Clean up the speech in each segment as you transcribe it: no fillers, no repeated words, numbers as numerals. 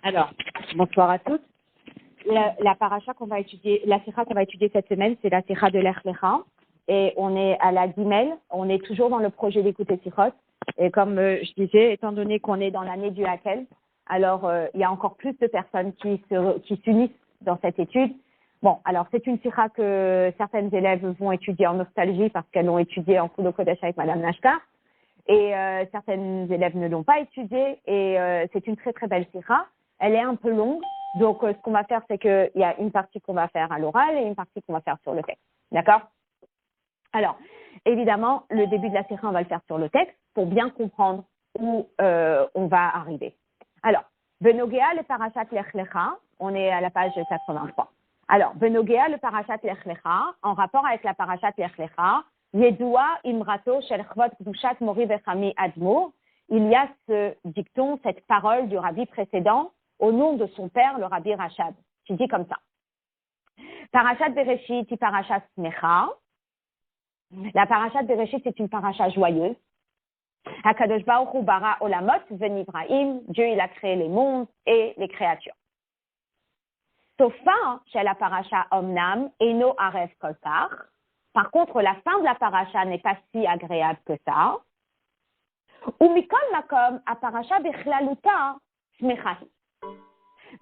Alors, bonsoir à tous. La paracha qu'on va étudier, la sikha qu'on va étudier cette semaine, c'est la sikha de Lech Lecha. Et on est à la Gimel, on est toujours dans le projet d'écouter Sikhot. Et comme je disais, étant donné qu'on est dans l'année du Hakel, alors il y a encore plus de personnes qui s'unissent dans cette étude. Bon, alors c'est une sikha que certaines élèves vont étudier en nostalgie parce qu'elles l'ont étudiée en Kulo Kodesh avec Madame Nashkar. Et certaines élèves ne l'ont pas étudiée. Et c'est une très très belle sikha. Elle est un peu longue. Donc ce qu'on va faire, c'est qu'il y a une partie qu'on va faire à l'oral et une partie qu'on va faire sur le texte. D'accord? Alors, évidemment, le début de la sikha, on va le faire sur le texte pour bien comprendre où on va arriver. Alors, Benogea, le parashat Lech Lecha, on est à la page 83. Alors, Benogea, le parashat Lech Lecha, en rapport avec la parashat Lech Lecha, Yedua imrato shel chvot kedushat mori vechami admur, il y a ce dicton, cette parole du rabbi précédent, au nom de son père, le rabbi Rachad, qui dit comme ça. Parashat Bereshit, parashat Smecha. La parashat Bereshit, c'est une paracha joyeuse. Hakadosh Baruch Hu bara olamot v'nivraim. Dieu, il a créé les mondes et les créatures. Sofa, chez la paracha Omnam, eno arev kolkar. Par contre, la fin de la paracha n'est pas si agréable que ça. Ou mikol makom, a paracha bechlaluta smechahi.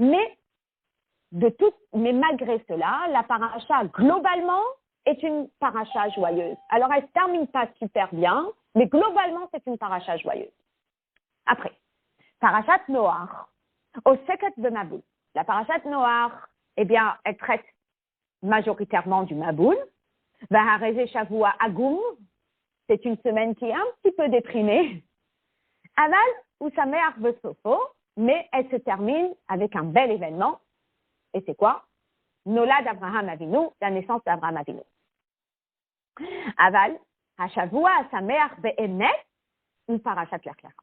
Mais malgré cela, la paracha, globalement, est une paracha joyeuse. Alors, elle ne se termine pas super bien, mais globalement, c'est une paracha joyeuse. Après, parachat Noach, au seket de Maboul. La parachat Noach, eh bien, elle traite majoritairement du Maboul. Vahareze Shavua Agum, c'est une semaine qui est un petit peu déprimée. Aval ou Sameach Besofo, mais elle se termine avec un bel événement. Et c'est quoi? Nolad Abraham Avinu, la naissance d'Abraham Avinu. Aval, Hashavua Sameach Be'emet, une parachat Lech Lecha.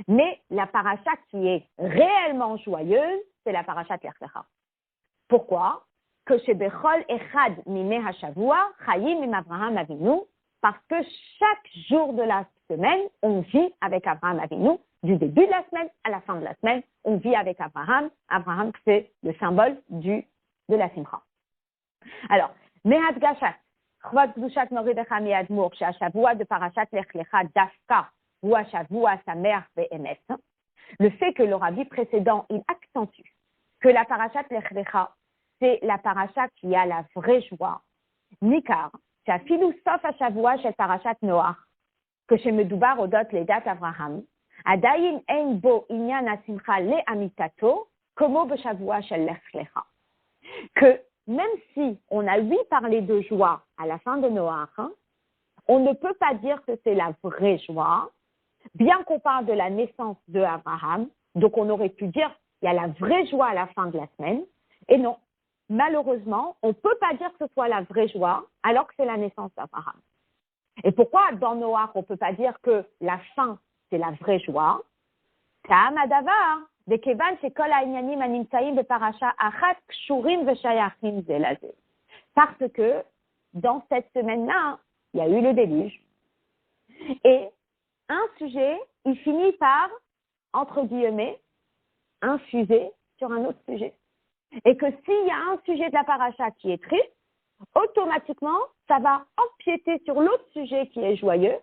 Mais la paracha qui est réellement joyeuse, c'est la parachat Lech Lecha. Pourquoi? Que chez Bechol Echad Mime Hashavua, Chayim Im Abraham Avinu, parce que chaque jour de la semaine, on vit avec Abraham Avinu. Du début de la semaine à la fin de la semaine, on vit avec Abraham. Abraham, c'est le symbole de la simcha. Alors, Mehat Gashat, Chvat Gdushat Mori Vechami Admur, chez Hashavua de Parashat Lech Lecha, Dafka, ou Hashavua Sameach Be'emet. Le fait que le rabbi précédent, il accentue que la Parashat Lech Lecha, c'est la paracha qui a la vraie joie. Nikar, c'est Afilou Sof Hashavua chez Parashat Noach, que chez Medoubar Odot Ledat Avraham, Adayin Ein Bo Inyan Asimcha Le Amitato, Komo Beshavua Shel Lech Lecha. Que même si on a lui parlé de joie à la fin de Noach, on ne peut pas dire que c'est la vraie joie, bien qu'on parle de la naissance de Abraham. Donc on aurait pu dire il y a la vraie joie à la fin de la semaine, et non. Malheureusement, on ne peut pas dire que ce soit la vraie joie alors que c'est la naissance d'Abraham. Et pourquoi dans Noach, on ne peut pas dire que la fin, c'est la vraie joie? Parce que dans cette semaine-là, il y a eu le déluge. Et un sujet, il finit par, entre guillemets, infuser sur un autre sujet. Et que s'il y a un sujet de la paracha qui est triste, automatiquement, ça va empiéter sur l'autre sujet qui est joyeux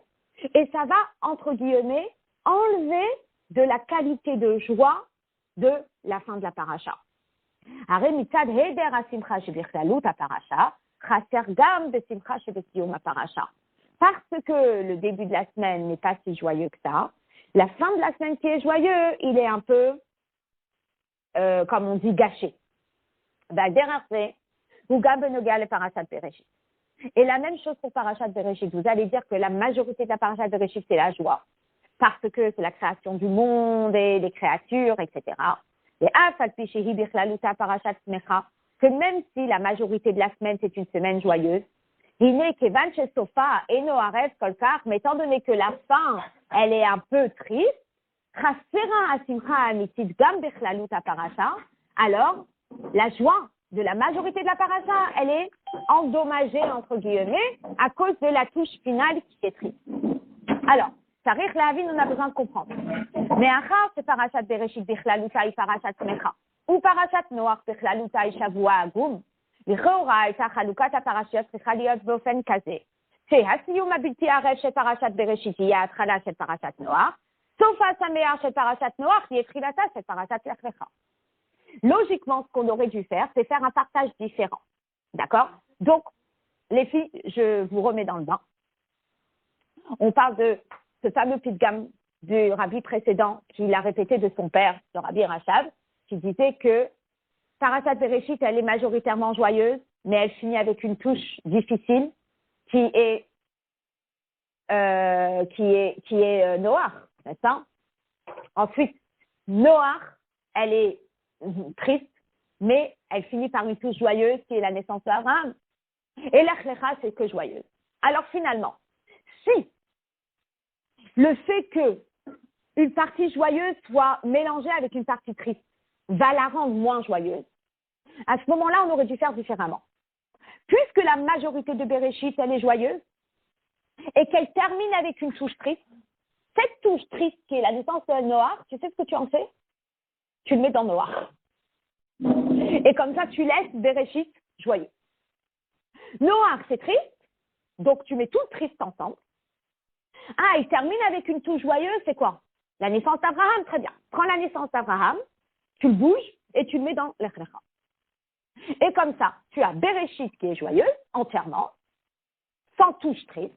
et ça va, entre guillemets, enlever de la qualité de joie de la fin de la paracha. Parce que le début de la semaine n'est pas si joyeux que ça, la fin de la semaine qui est joyeux, il est un peu, comme on dit, gâché. Et la même chose pour Parashat Bereshit. Vous allez dire que la majorité de la Parashat Bereshit, c'est la joie. Parce que c'est la création du monde et des créatures, etc. Et que même si la majorité de la semaine, c'est une semaine joyeuse, mais étant donné que la fin, elle est un peu triste, alors, la joie de la majorité de la paracha, elle est endommagée, entre guillemets, à cause de la touche finale qui est triste. Alors, Sarich Lavin, on a besoin de comprendre. Mais achar, c'est parashat Bereshit bichlaluta et parashat Smecha. Ou parashat Noach bichlaluta et Shavua Agum. לכאורה הייתה חלוקת הפרשיות צריכה להיות באופן כזה, שהסיום הבלתי ערב של פרשת בראשית יהיה ההתחלה של פרשת נוח, סוף השמח של פרשת נוח יהיה תחילתה של פרשת לך לך. Logiquement, ce qu'on aurait dû faire, c'est faire un partage différent. D'accord? Donc, les filles, je vous remets dans le bain. On parle de ce fameux pidgam du rabbi précédent qu'il a répété de son père, le rabbi Rachav, qui disait que Parashat Bereshit, elle est majoritairement joyeuse, mais elle finit avec une touche difficile qui est Noach, n'est-ce pas? Ensuite, Noach, elle est triste, mais elle finit par une touche joyeuse qui est la naissance d'Abraham. Et Lech Lecha, c'est que joyeuse. Alors finalement, si le fait que une partie joyeuse soit mélangée avec une partie triste va la rendre moins joyeuse, à ce moment-là, on aurait dû faire différemment. Puisque la majorité de Bereshit, elle est joyeuse, et qu'elle termine avec une touche triste, cette touche triste qui est la naissance de Noach, tu sais ce que tu en fais? Tu le mets dans Noach. Et comme ça, tu laisses Bereshit joyeux. Noach, c'est triste, donc tu mets tout le triste ensemble. Ah, il termine avec une touche joyeuse, c'est quoi? La naissance d'Abraham, très bien. Prends la naissance d'Abraham, tu le bouges et tu le mets dans Lech Lecha. Et comme ça, tu as Bereshit qui est joyeuse, entièrement, sans touche triste.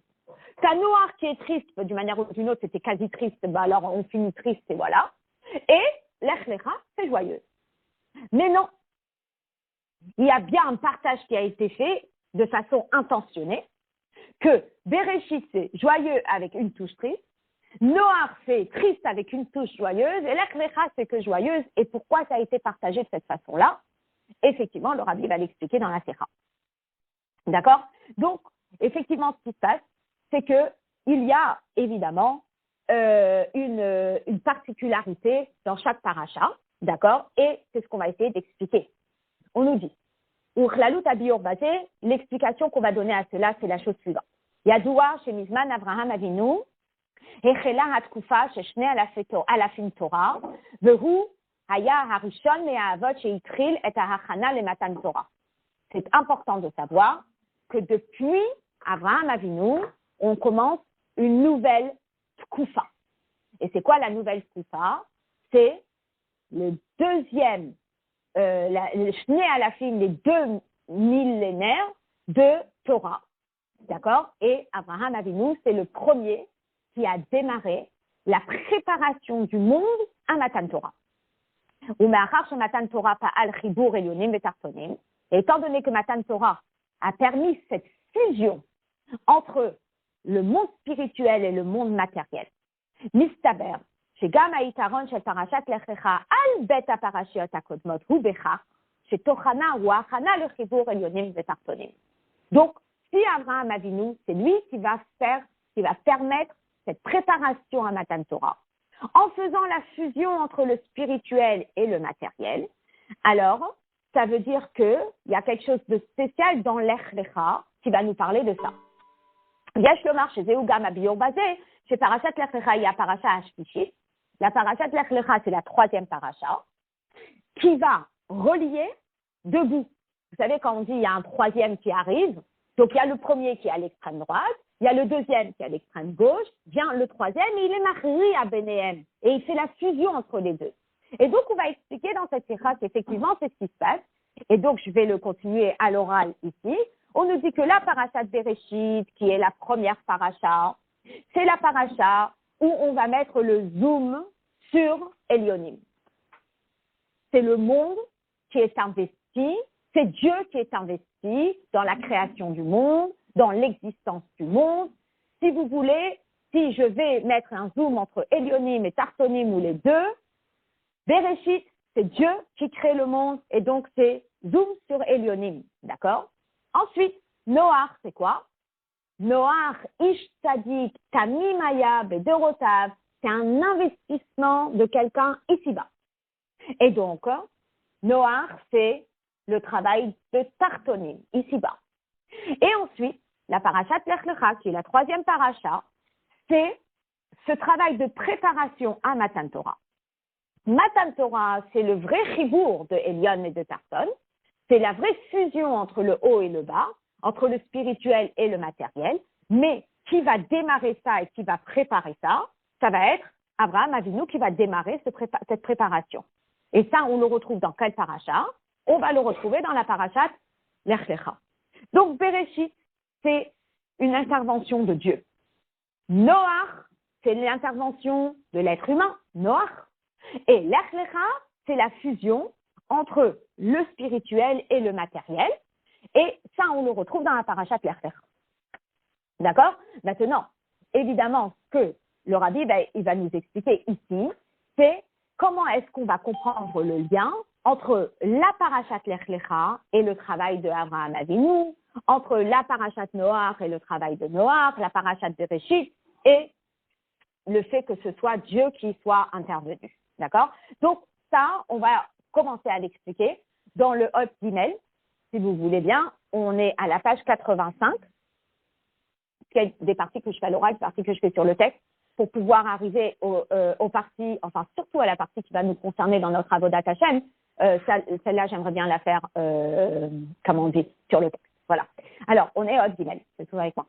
Tu as Noach qui est triste, d'une manière ou d'une autre, c'était quasi triste, ben alors on finit triste et voilà. Et Lech Lecha, c'est joyeuse. Mais non, il y a bien un partage qui a été fait de façon intentionnée, que Bereshit c'est joyeux avec une touche triste, Noach c'est triste avec une touche joyeuse, et Lech Lecha c'est que joyeuse. Et pourquoi ça a été partagé de cette façon-là? Effectivement, le rabbi va l'expliquer dans la Sira. D'accord? Donc, effectivement, ce qui se passe, c'est qu'il y a évidemment une particularité dans chaque paracha, d'accord? Et c'est ce qu'on va essayer d'expliquer. On nous dit, Uchlalut Abiur Bazé, l'explication qu'on va donner à cela, c'est la chose suivante. Yadoua chez Mizman Avraham Avinu, Echela Hatkufa chez Shne Alafim Torah, Vehu Haya Harishon Me'avot Sheitril et Ahachana le Matan Torah. C'est important de savoir que depuis Avraham Avinu, on commence une nouvelle Tkufa. Et c'est quoi la nouvelle Tkufa? C'est le deuxième, le Shne Alafim, les 2 millénaires de Torah. D'accord? Et Avraham Avinu, c'est le premier qui a démarré la préparation du monde à Matan Torah. Ou Ma'achar chez Matan Torah Pa'al Chibur Elyonim Vetartonim. Et étant donné que Matan Torah a permis cette fusion entre le monde spirituel et le monde matériel, Mistaber, chez Gam Haïtaron chez Parashat Lech Lecha al Bet HaParashiot HaKodmot Hu Becha, chez Tochana ou Achana le Chibur Elyonim Vetartonim. Donc, si Avraham Avinu, c'est lui qui va permettre cette préparation à Matan Torah, en faisant la fusion entre le spirituel et le matériel, alors ça veut dire qu'il y a quelque chose de spécial dans Lech Lecha qui va nous parler de ça. Yesh lomar chez Zeugam Abiur Bazé, chez Parashat Lech Lecha, il y a Parashat Ashkishit. La Parashat Lech Lecha, c'est la 3e paracha, qui va relier 2 bouts. Vous savez, quand on dit il y a un 3e qui arrive, donc il y a le premier qui est à l'extrême droite, il y a le 2e qui est à l'extrême gauche, vient le 3e et il est marié à Bénéhem. Et il fait la fusion entre les deux. Et donc, on va expliquer dans cette sikha qu'effectivement, c'est ce qui se passe. Et donc, je vais le continuer à l'oral ici. On nous dit que la parasha de Bereshit, qui est la première paracha, c'est la paracha où on va mettre le zoom sur Elyonim. C'est le monde qui est investi, c'est Dieu qui est investi dans la création du monde, dans l'existence du monde. Si vous voulez, si je vais mettre un zoom entre Elyonim et Tartonim ou les deux, Bereshit, c'est Dieu qui crée le monde et donc c'est zoom sur Elyonim, d'accord? Ensuite, Noach, c'est quoi? Noach, Ish Tzadik, Tamimaya, Bedorotav, c'est un investissement de quelqu'un ici-bas. Et donc, Noach, c'est le travail de Tartonim, ici-bas. Et ensuite, la parashat Lech Lecha, qui est la 3e paracha, c'est ce travail de préparation à Matan Torah. Matan Torah, c'est le vrai chibour de Elyon et de Tarton. C'est la vraie fusion entre le haut et le bas, entre le spirituel et le matériel. Mais qui va démarrer ça et qui va préparer ça, ça va être Abraham Avinu qui va démarrer cette préparation. Et ça, on le retrouve dans quel paracha? On va le retrouver dans la parachat Lech Lecha. Donc, Bereshit, c'est une intervention de Dieu. Noach, c'est l'intervention de l'être humain, Noach. Et Lech Lecha, c'est la fusion entre le spirituel et le matériel. Et ça, on le retrouve dans la parachat Lech Lecha. D'accord? Maintenant, évidemment, ce que le Rabbi, il va nous expliquer ici, c'est comment est-ce qu'on va comprendre le lien entre la parachat Lech Lecha et le travail de Abraham Avinu, entre la parachat Noach et le travail de Noach, la parachat Bereshit et le fait que ce soit Dieu qui soit intervenu. D'accord? Donc, ça, on va commencer à l'expliquer dans le Hot d'email. Si vous voulez bien, on est à la page 85. Il y a des parties que je fais à l'oral, des parties que je fais sur le texte, pour pouvoir arriver aux parties, enfin surtout à la partie qui va nous concerner dans notre Avodat Hashem. Celle-là, j'aimerais bien la faire, comment on dit, sur le texte. Voilà. Alors, on est Hot d'email. C'est tout avec moi.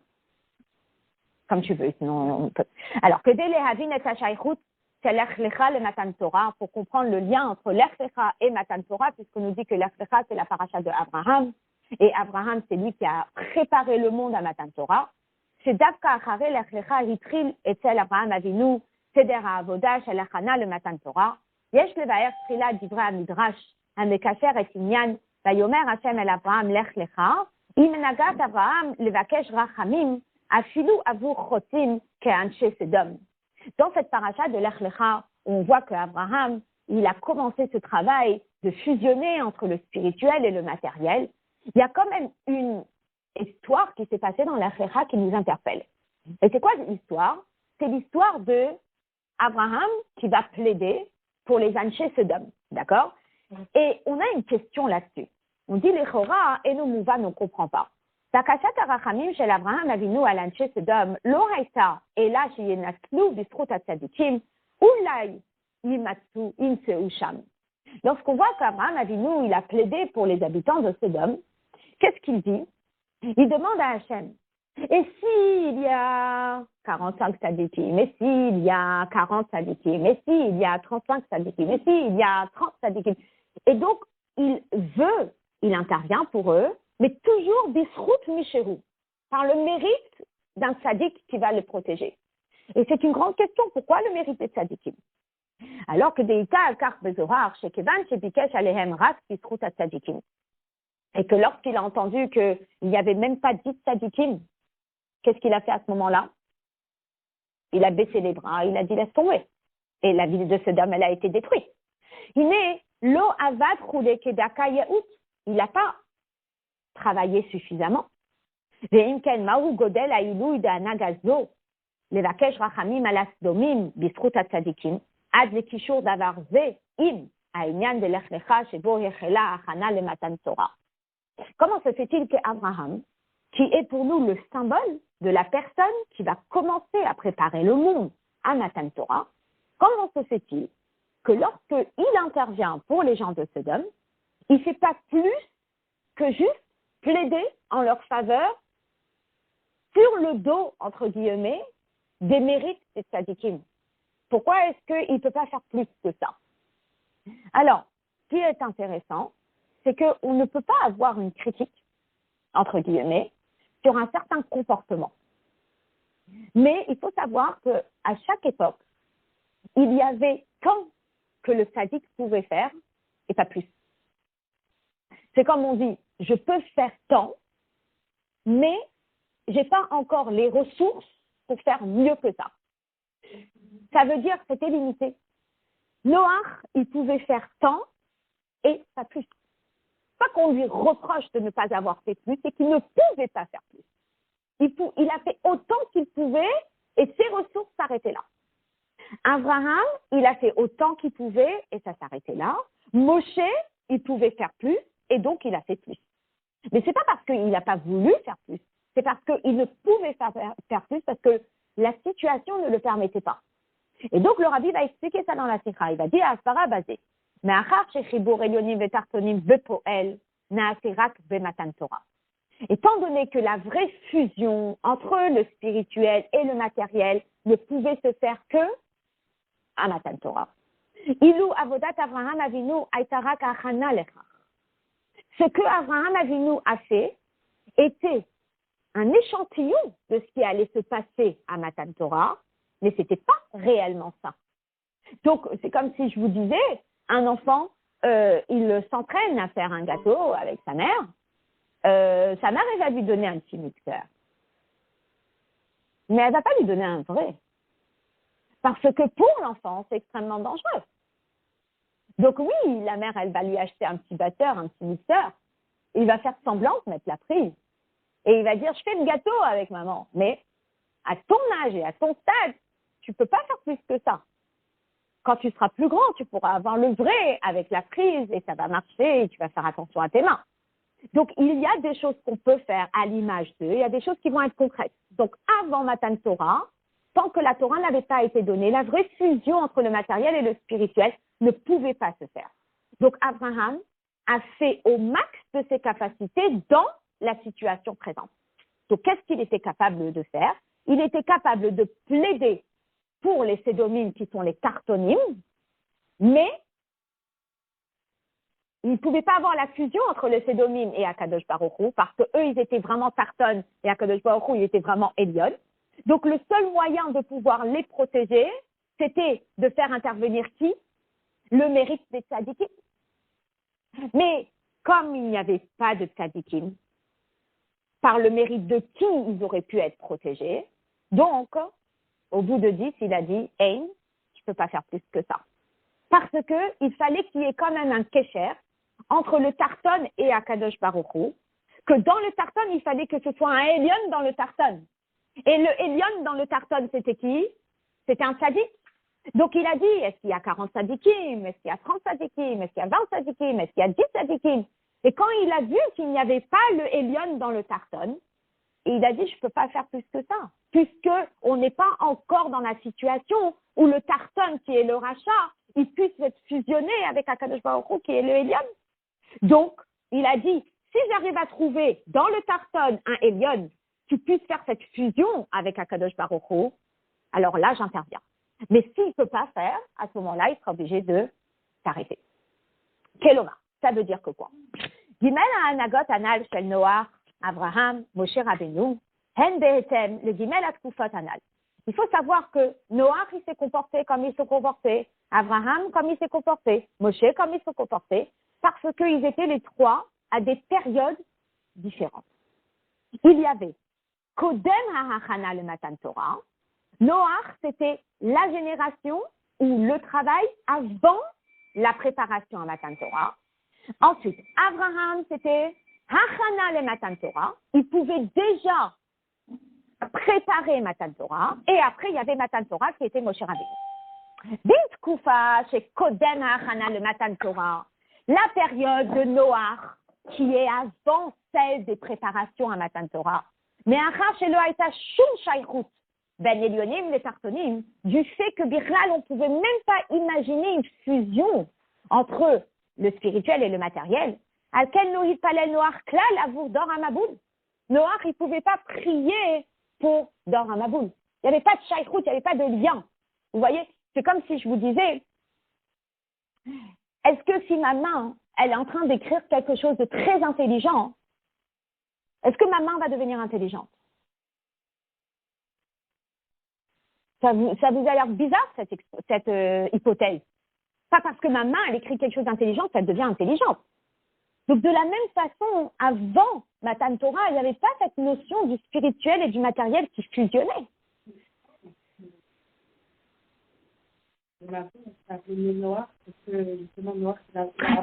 Comme tu veux, sinon on peut. Alors, que dès les Havin et Tachaychut, c'est Lech Lecha le Matan Torah, pour comprendre le lien entre Lech Lecha et Matan Torah, puisqu'on nous dit que Lech Lecha, c'est la paracha de Abraham, et Abraham, c'est lui qui a préparé le monde à Matan Torah. C'est Davka Achare Lech Lecha Hitril etzel Abraham Avinu, Seder HaAvoda shel Hachana le Matan Torah. Yesh levaer tchila divrei hamidrash, המקשר את עניין, ויאמר השם אל אברהם לך לך, אם נגעת אברהם לבקש רחמים, אפילו עבור חוטאים כאנשי סדום. Dans cette paracha de Lech Lecha, on voit qu'Abraham, il a commencé ce travail de fusionner entre le spirituel et le matériel. Il y a quand même une histoire qui s'est passée dans Lech Lecha qui nous interpelle. Et c'est quoi l'histoire? C'est l'histoire de Abraham qui va plaider pour les Anshé Sodom, d'accord? Et on a une question là-dessus. On dit les Chora et nos Mouva ne comprend pas. Takashat Arachamim shel Abraham Avinu al Anshé Sodom lo haïta ela sheyenatlu bisrut hatzadikim ulai yimatsu imseu sham. Lorsqu'on voit qu'Abraham Avinu il a plaidé pour les habitants de Sodome, qu'est-ce qu'il dit? Il demande à Hachem, et s'il y a 45 tzadikim, et s'il y a 40 tzadikim, et s'il y a 35 tzadikim, et s'il y a 30 tzadikim. Et donc, il intervient pour eux, mais toujours bisrout mishéru, par le mérite d'un tzadik qui va le protéger. Et c'est une grande question, pourquoi le mérite des tzadikim? Alors que Deïta al-Kar Bezohar, Shekevan Shebikesh Alehem Rak bisrout tzadikim. Et que lorsqu'il a entendu qu'il n'y avait même pas 10 tzadikim, qu'est-ce qu'il a fait à ce moment-là? Il a baissé les bras, il a dit laisse tomber. Et la ville de Sodome, elle a été détruite. Il n'est lo avad roulé kedaka yaout. Il n'a pas travaillé suffisamment. Ve'imken maou godel aïlou d'ana gazlo. Levakesh rachamim alas domim bisrut atzadikim. Ad lekishur davar ze im aïnyan de lech lecha shebo yechela achana le matan Torah. Comment se fait-il qu'Abraham, qui est pour nous le symbole de la personne qui va commencer à préparer le monde à Matan Torah, comment se fait-il que lorsqu'il intervient pour les gens de Sodome, il ne fait pas plus que juste plaider en leur faveur sur le dos, entre guillemets, des mérites des tzadikim? Pourquoi est-ce qu'il ne peut pas faire plus que ça? Alors, ce qui est intéressant, c'est qu'on ne peut pas avoir une critique, entre guillemets, sur un certain comportement. Mais il faut savoir qu'à chaque époque, il y avait tant que le tzaddik pouvait faire et pas plus. C'est comme on dit, je peux faire tant, mais je n'ai pas encore les ressources pour faire mieux que ça. Ça veut dire que c'était limité. Noach, il pouvait faire tant et pas plus. Pas qu'on lui reproche de ne pas avoir fait plus, c'est qu'il ne pouvait pas faire plus. Il a fait autant qu'il pouvait et ses ressources s'arrêtaient là. Abraham, il a fait autant qu'il pouvait et ça s'arrêtait là. Moshe, il pouvait faire plus et donc il a fait plus. Mais c'est pas parce qu'il n'a pas voulu faire plus, c'est parce qu'il ne pouvait pas faire plus, parce que la situation ne le permettait pas. Et donc, le rabbi va expliquer ça dans la sikha. Il va dire, Asfara basé. Mais achar shechibour elyonim vetartonim bepoel naaserak bematan Torah. Étant donné que la vraie fusion entre le spirituel et le matériel ne pouvait se faire que à Matan Torah. Ilou avodat Avraham Avinu aitarak achana lechach. Ce que Avraham Avinu a fait était un échantillon de ce qui allait se passer à Matan Torah, mais c'était pas réellement ça. Donc, c'est comme si je vous disais, un enfant, il s'entraîne à faire un gâteau avec sa mère. Sa mère, elle va lui donner un petit mixeur. Mais elle va pas lui donner un vrai. Parce que pour l'enfant, c'est extrêmement dangereux. Donc oui, la mère, elle va lui acheter un petit batteur, un petit mixeur. Il va faire semblant de mettre la prise. Et il va dire, je fais le gâteau avec maman. Mais à ton âge et à ton stade, tu peux pas faire plus que ça. Quand tu seras plus grand, tu pourras avoir le vrai avec la prise et ça va marcher et tu vas faire attention à tes mains. Donc, il y a des choses qu'on peut faire à l'image d'eux, il y a des choses qui vont être concrètes. Donc, avant Matan Torah, tant que la Torah n'avait pas été donnée, la vraie fusion entre le matériel et le spirituel ne pouvait pas se faire. Donc, Abraham a fait au max de ses capacités dans la situation présente. Donc, qu'est-ce qu'il était capable de faire? Il était capable de plaider pour les Sédomim qui sont les Tartonim, mais il ne pouvait pas avoir la fusion entre le Sédomim et Akadosh Baruch Hu, parce que eux, ils étaient vraiment Tarton et Akadosh Baruch Hu, il était vraiment Elyon. Donc, le seul moyen de pouvoir les protéger, c'était de faire intervenir qui? Le mérite des tzadikim. Mais comme il n'y avait pas de tzadikim, par le mérite de qui ils auraient pu être protégés, donc, au bout de 10, il a dit, hey, je ne peux pas faire plus que ça. Parce qu'il fallait qu'il y ait quand même un kécher entre le Tarton et Akadosh Baruch Hu, que dans le Tarton, il fallait que ce soit un Elyon dans le Tarton. Et le Elyon dans le Tarton, c'était qui? C'était un tzaddik. Donc il a dit, est-ce qu'il y a 40 tzaddikim? Est-ce qu'il y a 30 tzaddikim? Est-ce qu'il y a 20 tzaddikim? Est-ce qu'il y a 10 tzaddikim? Et quand il a vu qu'il n'y avait pas le Elyon dans le Tarton, il a dit, je ne peux pas faire plus que ça, puisqu'on n'est pas encore dans la situation où le Tarton, qui est le rachat, il puisse être fusionné avec Akadosh Baruch Hu, qui est le Elyon. Donc, il a dit, si j'arrive à trouver dans le Tarton un Elyon qui puisse faire cette fusion avec Akadosh Baruch Hu, alors là, j'interviens. Mais s'il ne peut pas faire, à ce moment-là, il sera obligé de s'arrêter. Keloma, ça veut dire que quoi? Gimel ha'anagot anal shel Noach, Abraham, Moshe Rabbeinu, hen behetem, le gimel atkufot anal. Il faut savoir que Noach, il s'est comporté comme il se comportait, Abraham comme il s'est comporté, Moshe comme il se comportait, parce qu'ils étaient les trois à des périodes différentes. Il y avait Kodem ha'achana le Matan Torah. Noach, c'était la génération ou le travail avant la préparation à Matan Torah. Ensuite, Abraham, c'était Hachana le Matan Torah. Il pouvait déjà préparer Matan Torah. Et après, il y avait Matan Torah qui était Moshe Rabbeinu. Bint Kufa, chez Kodem Hachana le Matan Torah. La période de Noach, qui est avant celle des préparations à Matan Torah. Mais Achar chez Loaïta Shum Shaychut. Ben Elyonim, les Tartonim, du fait que Birlal, on ne pouvait même pas imaginer une fusion entre le spirituel et le matériel. Alkel Nohit Palel Noach Klal Avour Dor Hamaboul. Noach, il ne pouvait pas prier pour Dor Hamaboul. Il n'y avait pas de shaykhut, il n'y avait pas de lien. Vous voyez, c'est comme si je vous disais, est-ce que si ma main, elle est en train d'écrire quelque chose de très intelligent, est-ce que ma main va devenir intelligente? Ça vous a l'air bizarre, cette hypothèse. Pas parce que ma main, elle écrit quelque chose d'intelligent, ça devient intelligente. Donc, de la même façon, avant Matan Torah, il n'y avait pas cette notion du spirituel et du matériel qui fusionnaient.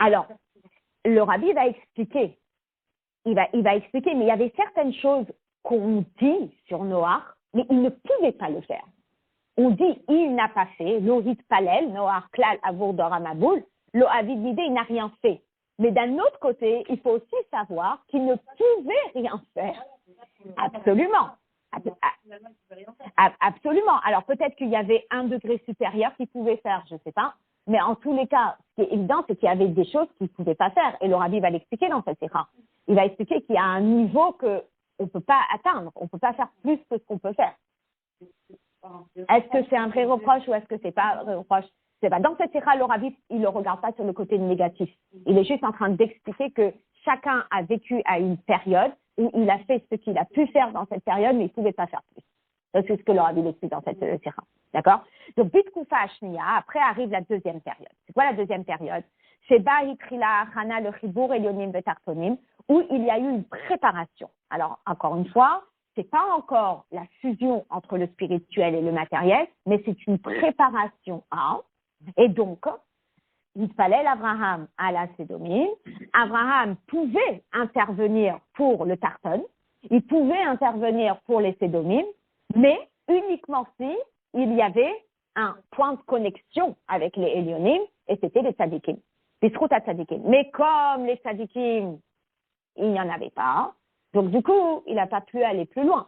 Alors, le rabbi va expliquer. Il va expliquer, mais il y avait certaines choses qu'on dit sur Noach, mais il ne pouvait pas le faire. On dit, il n'a pas fait, Lohit Palel, Noach Klal Avour Dor Hamaboul, Lo Avid Midé, il n'a rien fait. Mais d'un autre côté, il faut aussi savoir qu'il ne pouvait rien faire. Absolument. Absolument. Alors peut-être qu'il y avait un degré supérieur qu'il pouvait faire, je ne sais pas. Mais en tous les cas, ce qui est évident, c'est qu'il y avait des choses qu'il ne pouvait pas faire. Et le rabbi va l'expliquer dans cette sikha. Il va expliquer qu'il y a un niveau qu'on ne peut pas atteindre. On ne peut pas faire plus que ce qu'on peut faire. Est-ce que c'est un vrai reproche ou est-ce que c'est pas un vrai reproche? C'est pas. Dans cette sikha, le rabbi, il ne le regarde pas sur le côté négatif. Il est juste en train d'expliquer que chacun a vécu à une période où il a fait ce qu'il a pu faire dans cette période, mais il ne pouvait pas faire plus. Ça, c'est ce que le rabbi explique dans cette sikha. D'accord? Donc, Bitkufa Ashniya, après arrive la deuxième période. C'est quoi la deuxième période? C'est Bahitrila, Hana, le Chibour, Elionim, Betartonim, où il y a eu une préparation. Alors, encore une fois, c'est pas encore la fusion entre le spirituel et le matériel, mais c'est une préparation à. Et donc, il fallait l'Abraham à la Sédomine. Abraham pouvait intervenir pour le Tarton, il pouvait intervenir pour les Sédomines, mais uniquement si il y avait un point de connexion avec les Elionim, et c'était les Tzadikim, les Sruta Tzadikim. Mais comme les Tzadikim, il n'y en avait pas, donc du coup, il n'a pas pu aller plus loin.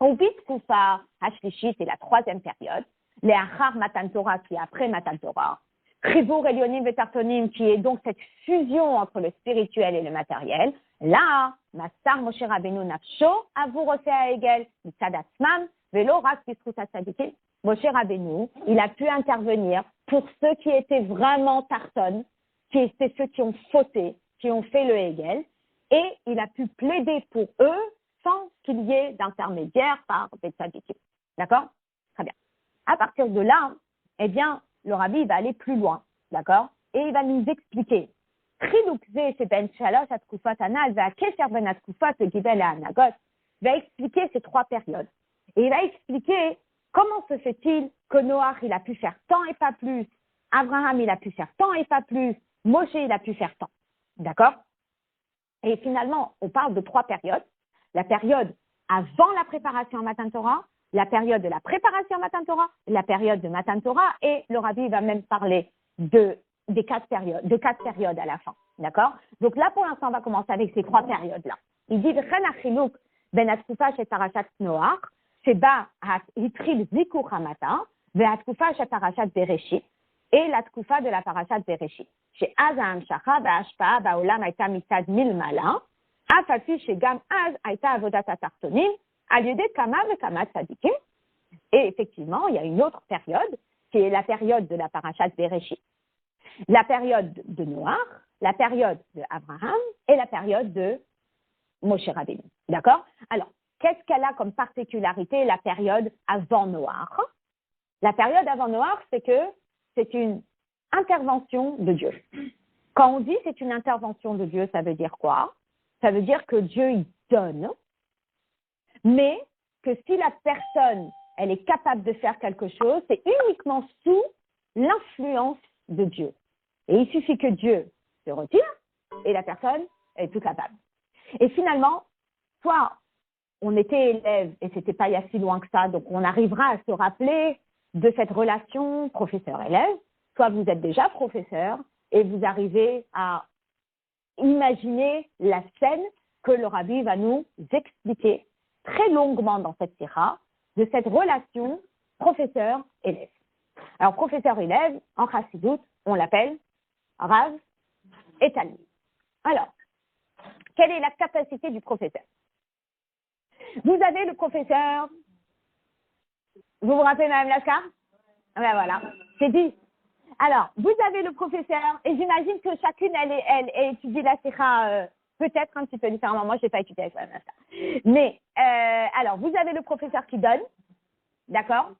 Au Bitkufa Hashlishi, c'est la troisième période, les Achar Matan Torah, qui est après Matan Torah, Chibur Elionim Vetartonim, qui est donc cette fusion entre le spirituel et le matériel. Là, Massar Moshe Rabbeinu Nafsho, Avur Osea Egel, Mitzad Atzmam, Velo Rak Bisruta Tzadikim. Moshe Rabbeinu, il a pu intervenir pour ceux qui étaient vraiment tarton, qui étaient ceux qui ont fauté, qui ont fait le Hegel, et il a pu plaider pour eux sans qu'il y ait d'intermédiaire par des tzadikim. D'accord? Très bien. À partir de là, eh bien, le rabbi va aller plus loin, d'accord? Et il va nous expliquer. Va expliquer ces trois périodes. Et il va expliquer comment se fait-il que Noach, il a pu faire tant et pas plus, Abraham, il a pu faire tant et pas plus, Moshe, il a pu faire tant. D'accord? Et finalement, on parle de trois périodes. La période avant la préparation à Matan Torah, la période de la préparation à Matan Torah, la période de Matan Torah, et le rabbi va même parler de quatre périodes à la fin. D'accord? Donc là, pour l'instant, on va commencer avec ces trois périodes-là. Il dit, ben atkufa chez Parashat Noach, sheba hitril zikur hamata, ve'atkufa chez Parashat Bereshit, et la tkufa de la Parashat Bereshit. Chez Az ha'amshacha ve'ashpa'a ba'olam haïta mitzad milmala, אף על פי שגם אז הייתה עבודת התחתונים על ידי כמה וכמה צדיקים. Et effectivement, il y a une autre période, qui est la période de la Parashat Bereshit, la période de Noach, la période de Abraham et la période de Moshe Rabbeinu. D'accord? Alors, qu'est-ce qu'elle a comme particularité la période avant Noach? La période avant Noach, c'est que c'est une intervention de Dieu. Quand on dit c'est une intervention de Dieu, ça veut dire quoi? Ça veut dire que Dieu, il donne, mais que si la personne, elle est capable de faire quelque chose, c'est uniquement sous l'influence de Dieu. Et il suffit que Dieu se retire et la personne est tout capable. Et finalement, soit on était élève et c'était pas il y a si loin que ça, donc on arrivera à se rappeler de cette relation professeur-élève, soit vous êtes déjà professeur et vous arrivez à imaginez la scène que le rabbi va nous expliquer très longuement dans cette sira de cette relation professeur-élève. Alors, professeur-élève, en chassidoute, on l'appelle Rav et Talmid. Alors, quelle est la capacité du professeur? Vous avez le professeur, vous vous rappelez Mme Lachar? Ben voilà, c'est dit. Alors, vous avez le professeur, et j'imagine que chacune, elle étudie la sikha peut-être un petit peu différemment. Moi, je n'ai pas étudié avec la sikha. Mais, alors, vous avez le professeur qui donne, d'accord?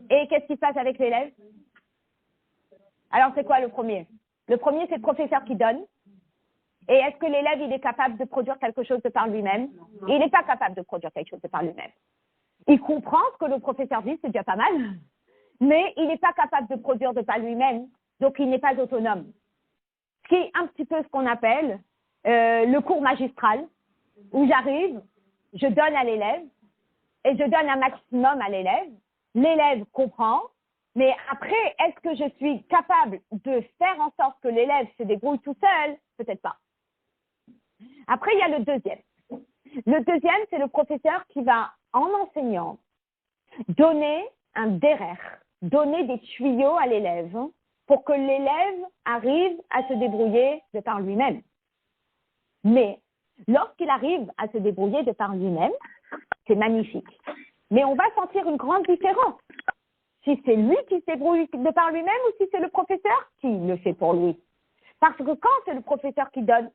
Et qu'est-ce qui se passe avec l'élève? Alors, c'est quoi le premier? Le premier, c'est le professeur qui donne. Et est-ce que l'élève, il est capable de produire quelque chose de par lui-même? Il n'est pas capable de produire quelque chose de par lui-même. Il comprend ce que le professeur dit, c'est déjà pas mal. Mais il n'est pas capable de produire de par lui-même, donc il n'est pas autonome. Ce qui est un petit peu ce qu'on appelle le cours magistral, où j'arrive, je donne à l'élève, et je donne un maximum à l'élève. L'élève comprend, mais après, est-ce que je suis capable de faire en sorte que l'élève se débrouille tout seul? Peut-être pas. Après, il y a le deuxième. Le deuxième, c'est le professeur qui va, en enseignant, donner un derer, donner des tuyaux à l'élève pour que l'élève arrive à se débrouiller de par lui-même. Mais lorsqu'il arrive à se débrouiller de par lui-même, c'est magnifique. Mais on va sentir une grande différence. Si c'est lui qui se débrouille de par lui-même ou si c'est le professeur qui le fait pour lui. Parce que quand c'est le professeur qui donne,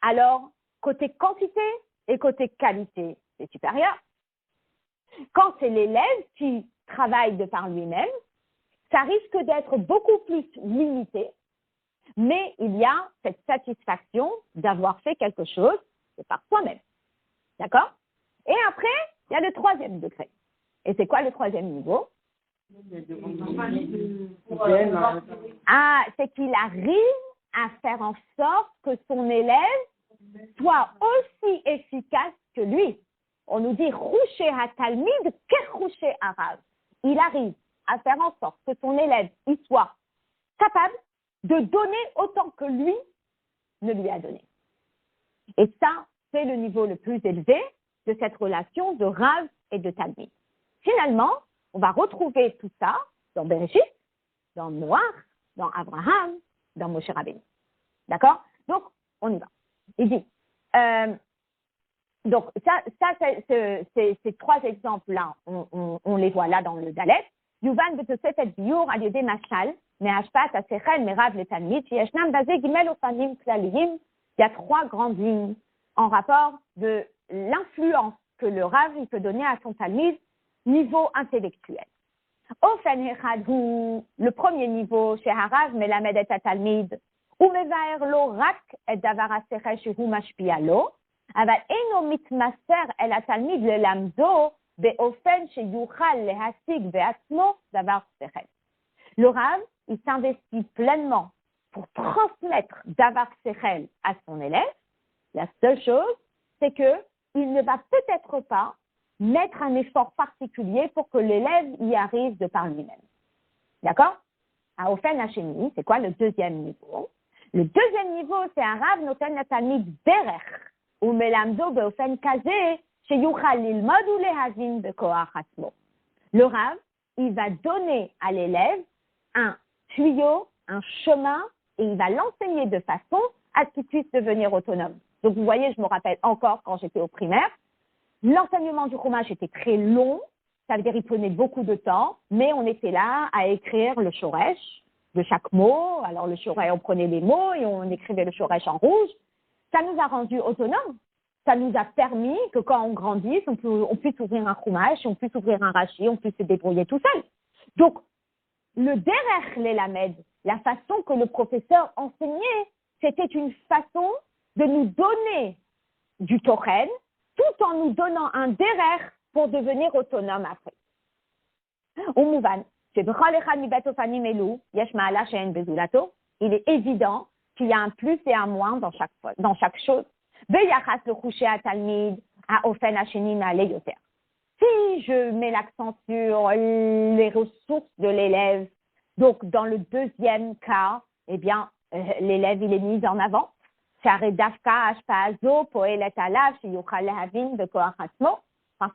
alors côté quantité et côté qualité, c'est supérieur. Quand c'est l'élève qui travaille de par lui-même, ça risque d'être beaucoup plus limité, mais il y a cette satisfaction d'avoir fait quelque chose de par soi-même. D'accord? Et après, il y a le troisième degré. Et c'est quoi le troisième niveau? Ah, c'est qu'il arrive à faire en sorte que son élève soit aussi efficace que lui. On nous dit Rouché à Talmid, Rouché arabe. Il arrive à faire en sorte que son élève il soit capable de donner autant que lui ne lui a donné. Et ça, c'est le niveau le plus élevé de cette relation de Rav et de Talmid. Finalement, on va retrouver tout ça dans Bereshit, dans Noach, dans Abraham, dans Moshe Rabbeinu. D'accord? Donc, on y va. Il dit, donc ces trois exemples-là, on les voit là dans le Dalet. Yuvan betosefet biur al yedei mashal, me'ashpat asechel merav letalmid, yeshnam basé gimel ofanim klaliyim. Il y a trois grandes lignes en rapport de l'influence que le Rav il peut donner à son talmid niveau intellectuel. Ofen echad hu, le premier niveau chez Harav melamed et atalmid, umevaer lo rak et davar asechel shehu mashpia lo, אבל אינו מתמסר אל התלמיד ללמדו באופן שיוכל להשיג בעצמו דבר שכל. Le Rav, il s'investit pleinement pour transmettre davar sechel à son élève. La seule chose, c'est que il ne va peut-être pas mettre un effort particulier pour que l'élève y arrive de par lui-même. D'accord? À Ofen Hashemi, c'est quoi le deuxième niveau? Le deuxième niveau, c'est un Rav noten latalmid derech. Le Rav, il va donner à l'élève un tuyau, un chemin, et il va l'enseigner de façon à ce qu'il puisse devenir autonome. Donc vous voyez, je me rappelle encore quand j'étais au primaire, l'enseignement du Chumash était très long, ça veut dire qu'il prenait beaucoup de temps, mais on était là à écrire le shoresh de chaque mot. Alors le shoresh, on prenait les mots et on écrivait le shoresh en rouge. Ça nous a rendus autonomes. Ça nous a permis que quand on grandisse, on puisse ouvrir un chumash, on puisse ouvrir un rashi, on puisse se débrouiller tout seul. Donc, le derech l'elamed, la façon que le professeur enseignait, c'était une façon de nous donner du tochen, tout en nous donnant un derech pour devenir autonome après. Il est évident qu'il y a un plus et un moins dans chaque chose. Si je mets l'accent sur les ressources de l'élève, donc dans le deuxième cas, eh bien, l'élève il est mis en avant. Parce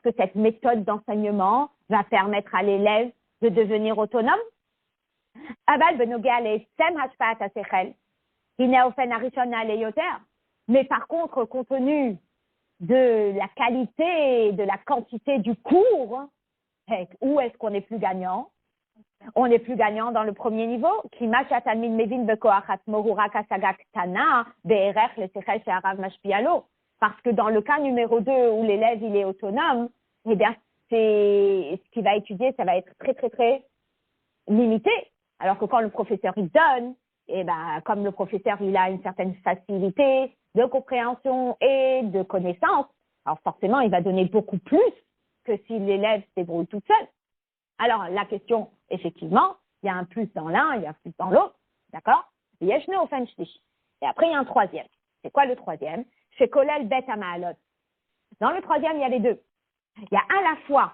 que cette méthode d'enseignement va permettre à l'élève de devenir autonome. Mais par contre, compte tenu de la qualité et de la quantité du cours, où est-ce qu'on est plus gagnant? On est plus gagnant dans le premier niveau. Parce que dans le cas numéro 2, où l'élève il est autonome, eh bien, c'est ce qu'il va étudier, ça va être très, très, très limité. Alors que quand le professeur il donne, et ben, comme le professeur il a une certaine facilité de compréhension et de connaissance, alors forcément il va donner beaucoup plus que si l'élève se débrouille tout seul. Alors la question, effectivement, il y a un plus dans l'un, il y a un plus dans l'autre, d'accord? Et après il y a un troisième. C'est quoi le troisième? C'est kolel bet amaalot. Dans le troisième, il y a les deux. Il y a à la fois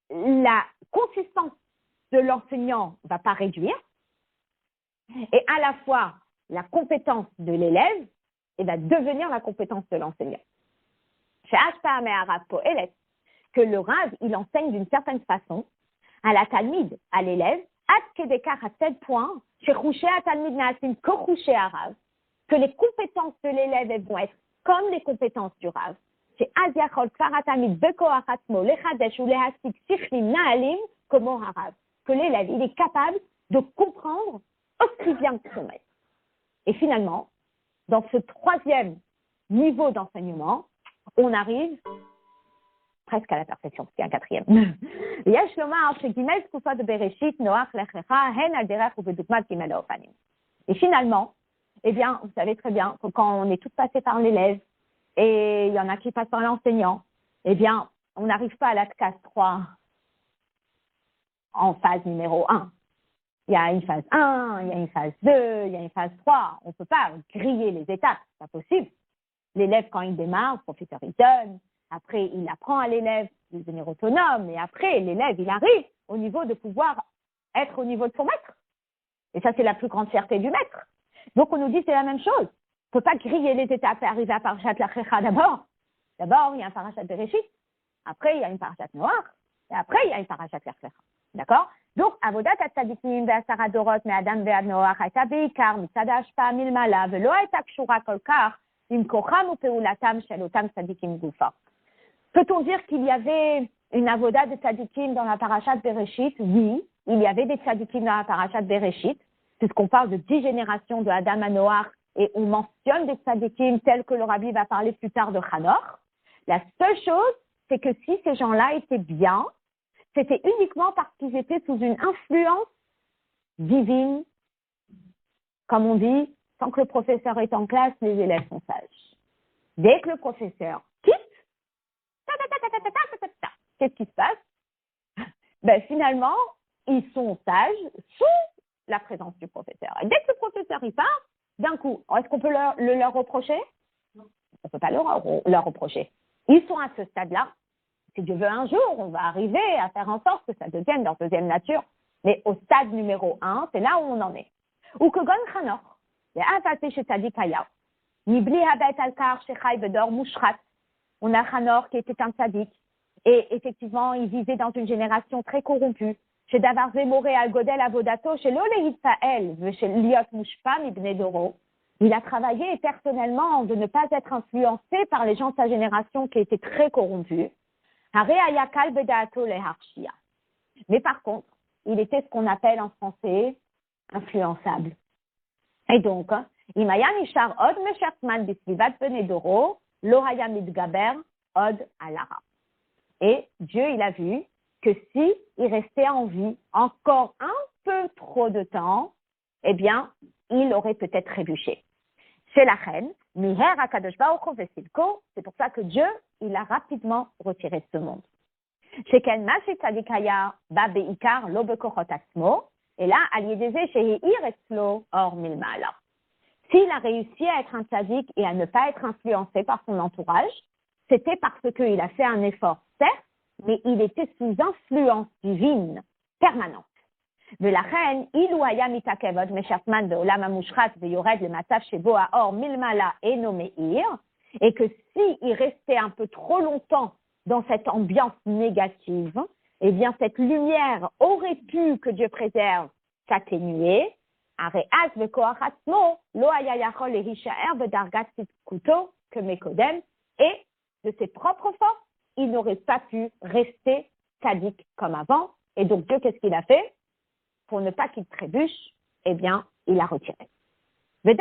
la consistance de l'enseignant ne va pas réduire, et à la fois la compétence de l'élève va devenir la compétence de l'enseignant. que le Rav, il enseigne d'une certaine façon à la Talmid, à l'élève, à tel point, que les compétences de l'élève elles vont être comme les compétences du Rav. Que l'élève, il est capable de comprendre aussi bien que son maître. Et finalement, dans ce troisième niveau d'enseignement, on arrive presque à la perfection, c'est un quatrième. Et finalement, eh bien, vous savez très bien que quand on est tous passés par l'élève et il y en a qui passent par l'enseignant, eh bien, on n'arrive pas à la classe 3 en phase numéro 1. Il y a une phase 1, il y a une phase 2, il y a une phase 3. On ne peut pas griller les étapes, c'est pas possible. L'élève, quand il démarre, le professeur il donne, après il apprend à l'élève de devenir autonome, et après l'élève il arrive au niveau de pouvoir être au niveau de son maître. Et ça c'est la plus grande fierté du maître. Donc on nous dit c'est la même chose. On ne peut pas griller les étapes et arriver à Parashat Lach-Lecha d'abord. D'abord il y a un Parashat Bereshit, après il y a une Parashat Noach, et après il y a une Parashat Lach-Lecha. D'accord? Donc, Avodat Tzadikim ve'asara dorot me'adam ve'ad Noach hayta be'ikar mitzad ha'ashpa'a milmala ve'lo hayta kshura kol kach im kocham u'peulatam shel otam tzadikim gufa. Peut-on dire qu'il y avait une avoda de tzadikim dans la parashat Bereshit? Oui, il y avait des tzadikim dans la parashat Bereshit, puisqu'on parle de 10 générations de Adam à Noach et on mentionne des tzadikim tels que le Rabbi va parler plus tard de Hanor. La seule chose, c'est que si ces gens-là étaient bien, c'était uniquement parce qu'ils étaient sous une influence divine. Comme on dit, tant que le professeur est en classe, les élèves sont sages. Dès que le professeur quitte, qu'est-ce qui se passe? Ben, finalement, ils sont sages sous la présence du professeur. Et dès que le professeur y part, d'un coup, est-ce qu'on peut leur reprocher? Non. On ne peut pas leur reprocher. Ils sont à ce stade-là. Si Dieu veut un jour, on va arriver à faire en sorte que ça devienne leur deuxième nature. Mais au stade numéro 1, c'est là où on en est. Ou que Gon Chanor, on a Chanor qui était un tzaddik, et effectivement, il vivait dans une génération très corrompue. Chez Davar Zemoré al Godel Avodato, chez l'Oleïd Sa'el, chez Liot Mushpam Ibn Doro, il a travaillé personnellement de ne pas être influencé par les gens de sa génération qui étaient très corrompus. Mais par contre, il était ce qu'on appelle en français influençable. Et donc, Imaya Nishar Od Meshatman Bislivat Benedoro, Lohaya Midgaber Od Alara. Et Dieu, il a vu que si il restait en vie encore un peu trop de temps, eh bien, il aurait peut-être trébuché. C'est la reine, Miher Akadosh Baruch Hu Vesilko, c'est pour ça que Dieu, il a rapidement retiré de ce monde. Sheken Mashi Tzadikaya Ba Beikar Lo Bekochot Atzmo, et là, Aliedeze Shehiir Etzlo Or Milmala. S'il a réussi à être un tzaddik et à ne pas être influencé par son entourage, c'était parce qu'il a fait un effort, certes, mais il était sous influence divine permanente. ולכן, אילו היה מתעכב עוד משפמן בעולם המושחת ויורד למצב שבו האור מלמעלה אינו מאיר, et que s'il restait un peu trop longtemps dans cette ambiance négative, eh bien cette lumière aurait pu, que Dieu préserve, s'atténuer, הרי אז בכוח עצמו לא היה יכול להישאר בדרגת צדקותו כמקודם, et de ses propres forces, il n'aurait pas pu rester tzaddik comme avant. Et donc Dieu, qu'est-ce qu'il a fait? Pour ne pas qu'il trébuche, eh bien, il a retiré. Et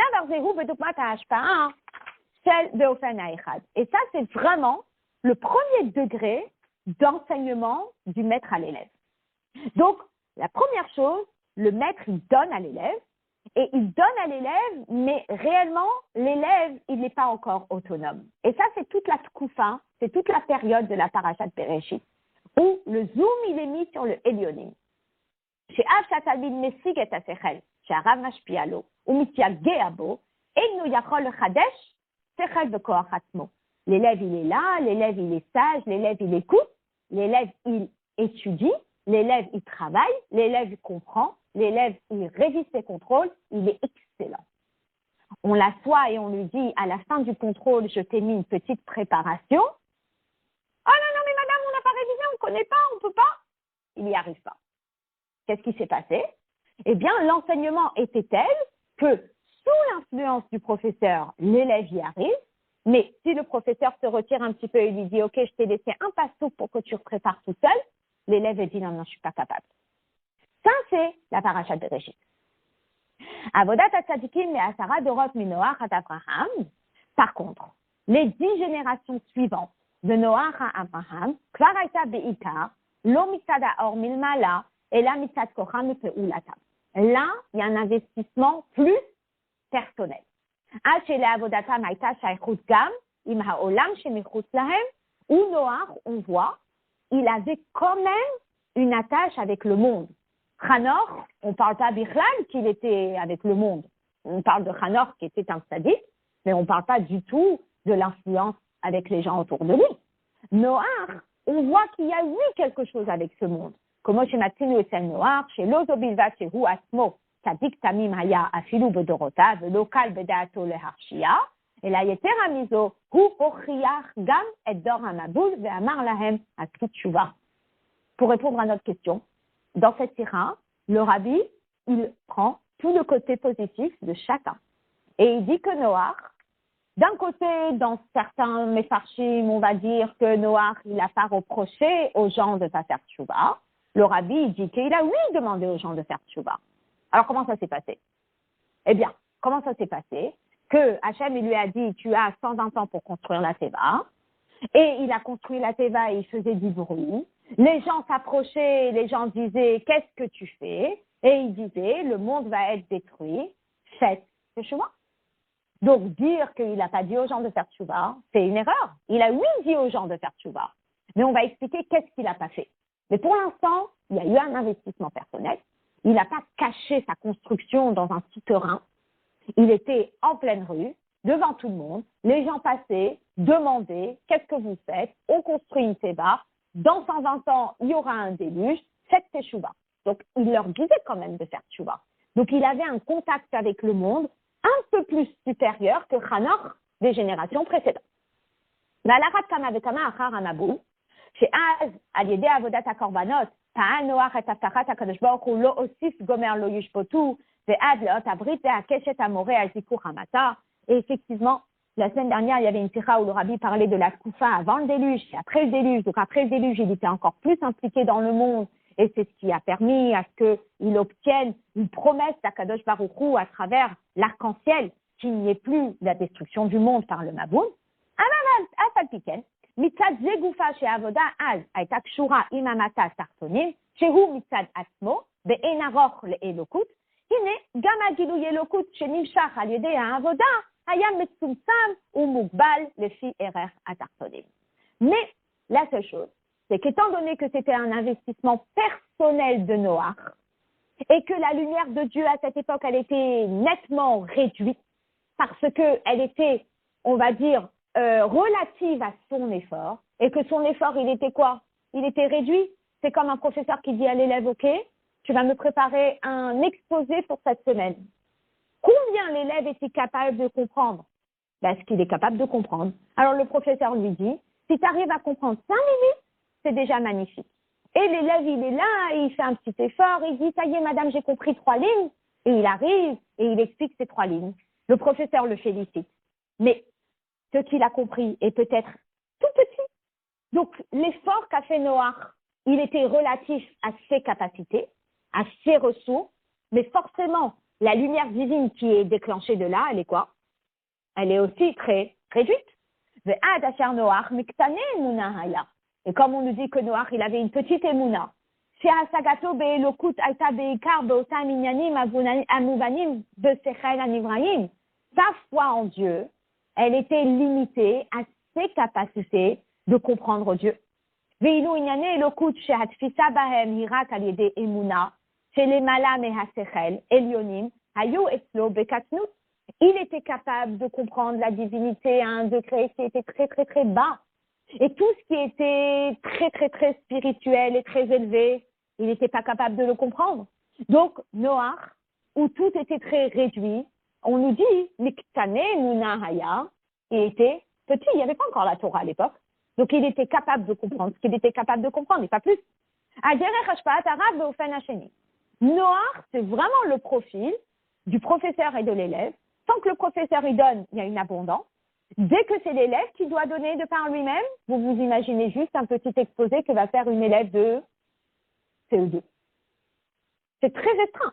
ça, c'est vraiment le premier degré d'enseignement du maître à l'élève. Donc, la première chose, le maître, il donne à l'élève, et il donne à l'élève, mais réellement, l'élève, il n'est pas encore autonome. Et ça, c'est toute la tkoufa, c'est toute la période de la parashat Bereshit, où le zoom, il est mis sur le Elyonim. שאף שהתלמיד משיג את השכל שהרב משפיע לו ומתייגע בו, אינו יכול לחדש שכל בכוח עצמו. L'élève, il est là, l'élève, il est sage, l'élève, il écoute, l'élève, il étudie, l'élève, il travaille, l'élève, il comprend, l'élève, il révise ses contrôles, il est excellent. On l'assoit et on lui dit, à la fin du contrôle, je t'ai mis une petite préparation, connaît pas, on peut pas. Il n'y arrive pas. Qu'est-ce qui s'est passé? Eh bien, l'enseignement était tel que sous l'influence du professeur, l'élève y arrive, mais si le professeur se retire un petit peu et lui dit « Ok, je t'ai laissé un passe-tout pour que tu prépares tout seul », l'élève dit « Non, non, je suis pas capable ». Ça, c'est la paracha de Bereshit. Avodat Tzadikim et Asara Dorot Minoach à Abraham. Par contre, les 10 générations suivantes de Noach à Abraham, Kvar Aïta Be'ikar, Lo Mitzad Haor Milmala, et la Mitzad Kocham Pe'ulata. Là, il y a un investissement plus personnel. Chez les Avodatam Aïta Shaychut Gam, Im Ha'olam Shemichutz Lahem, où Noach, on voit, il avait quand même une attache avec le monde. Hanor, on ne parle pas Bichlal qu'il était avec le monde. On parle de Hanor qui était un sadique, mais on ne parle pas du tout de l'influence avec les gens autour de lui. Noach, on voit qu'il y a eu quelque chose avec ce monde. Comme chez Matzinu et Noach, chez Lozo Bilvat, chez Hu Asmo, Sadik Tamim Haya, Afilu Bedorota, Velokal Bedato Leharshia, et la Yetera Mizo, Hu Ochiach Gam et Dor Hamaboul, Ve'amar Lahem, Askit Shuva. Pour répondre à notre question, dans cette sira, le rabbi, il prend tout le côté positif de chacun. Et il dit que Noach, d'un côté, dans certains Mefarshim, on va dire que Noach, il n'a pas reproché aux gens de ne pas faire tchouva. Le rabbi, il dit qu'il a, oui, demandé aux gens de faire tchouva. Alors, comment ça s'est passé? Eh bien, comment ça s'est passé? Que Hachem, il lui a dit, tu as 120 ans pour construire la Teva. Et il a construit la Teva et il faisait du bruit. Les gens s'approchaient, les gens disaient, qu'est-ce que tu fais? Et il disait, le monde va être détruit. Faites tchouva. Donc, dire qu'il n'a pas dit aux gens de faire tchouva, c'est une erreur. Il a, oui, dit aux gens de faire tchouva. Mais on va expliquer qu'est-ce qu'il n'a pas fait. Mais pour l'instant, il y a eu un investissement personnel. Il n'a pas caché sa construction dans un souterrain. Il était en pleine rue, devant tout le monde. Les gens passaient, demandaient, qu'est-ce que vous faites? On construit une Teva. Dans 120 ans, il y aura un déluge. Faites tchouva. Donc, il leur disait quand même de faire tchouva. Donc, il avait un contact avec le monde un peu plus supérieur que Hanor des générations précédentes. Valarat kama vekama achar hamabou, she'az al yedei avodat hakorbanot, ta'al Noach et avtachat hakadosh baruch hu lo osif gomer lo yishpotu, ve'ad leot abrit ve'akeshet amoreh al zikuch hamata. Et effectivement, la semaine dernière, il y avait une sikha où le rabbi parlait de la Koufa avant le déluge et après le déluge. Donc après le déluge, il était encore plus impliqué dans le monde. Et c'est ce qui a permis à ce qu'il obtienne une promesse d'Akadosh Baruch Hu à travers l'arc-en-ciel, qu'il n'y ait plus la destruction du monde par le Maboun. Afalpiken, mitzad zegoufa chez Avoda az, aita kshura imamata sartonim, shehu mitzad asmo, be'enaroch le'elokut, hine gama gilou yelokut shenimshach al yedei ha'avoda, hayam metzumtzam ou mugbal lefi erer atartonim. Mais la seule chose, c'est qu'étant donné que c'était un investissement personnel de Noach et que la lumière de Dieu à cette époque, elle était nettement réduite parce qu'elle était, on va dire, relative à son effort et que son effort, il était quoi? Il était réduit. C'est comme un professeur qui dit à l'élève, OK, tu vas me préparer un exposé pour cette semaine. Combien l'élève est-il capable de comprendre? Ben, ce qu'il est capable de comprendre. Alors le professeur lui dit, si tu arrives à comprendre 5 minutes, c'est déjà magnifique. Et l'élève, il est là, il fait un petit effort, il dit, ça y est, madame, j'ai compris 3 lignes. Et il arrive et il explique ces 3 lignes. Le professeur le félicite. Mais ce qu'il a compris est peut-être tout petit. Donc, l'effort qu'a fait Noach, il était relatif à ses capacités, à ses ressources, mais forcément, la lumière divine qui est déclenchée de là, elle est quoi? Elle est aussi très réduite. Et comme on nous dit que Noach, il avait une petite émouna, sa foi en Dieu, elle était limitée à ses capacités de comprendre Dieu. Il était capable de comprendre la divinité à un degré qui était très, très, très bas. Et tout ce qui était très, très, très spirituel et très élevé, il n'était pas capable de le comprendre. Donc, Noach, où tout était très réduit, on nous dit, Miktane Munahaya, il était petit, il n'y avait pas encore la Torah à l'époque. Donc, il était capable de comprendre ce qu'il était capable de comprendre, et pas plus. Noach, c'est vraiment le profil du professeur et de l'élève. Tant que le professeur il donne, il y a une abondance. Dès que c'est l'élève qui doit donner de par lui-même, vous vous imaginez juste un petit exposé que va faire une élève de CE2. C'est très restreint.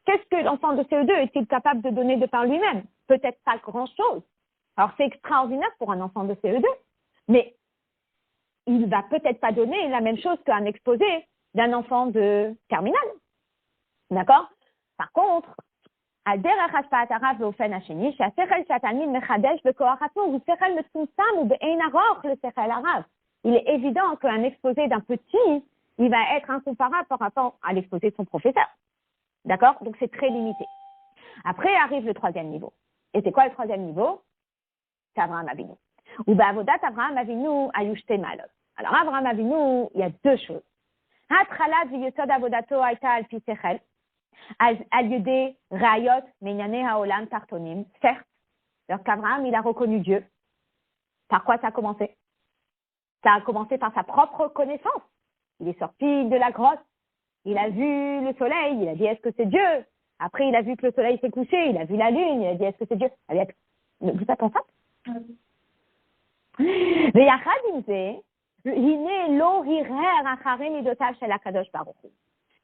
Qu'est-ce que l'enfant de CE2 est-il capable de donner de par lui-même? Peut-être pas grand-chose. Alors, c'est extraordinaire pour un enfant de CE2, mais il va peut-être pas donner la même chose qu'un exposé d'un enfant de terminale. D'accord? Par contre, il est évident qu'un exposé d'un petit, il va être incomparable par rapport à l'exposé de son professeur. D'accord? Donc, c'est très limité. Après arrive le troisième niveau. Et c'est quoi le troisième niveau? C'est Abraham Avinu. Ou Ba'avodat Abraham Avinu ayushte malot. Alors, Abraham Avinu, il y a deux choses. Hatchalat v'yesod avodato aita al pi sechel, al yedei rayot menyane haolam tartonim. Certes, alors qu'Abraham, il a reconnu Dieu. Par quoi ça a commencé? Ça a commencé par sa propre connaissance. Il est sorti de la grotte. Il a vu le soleil. Il a dit, est-ce que c'est Dieu? Après, il a vu que le soleil s'est couché. Il a vu la lune. Il a dit, est-ce que c'est Dieu? Vous êtes en fait?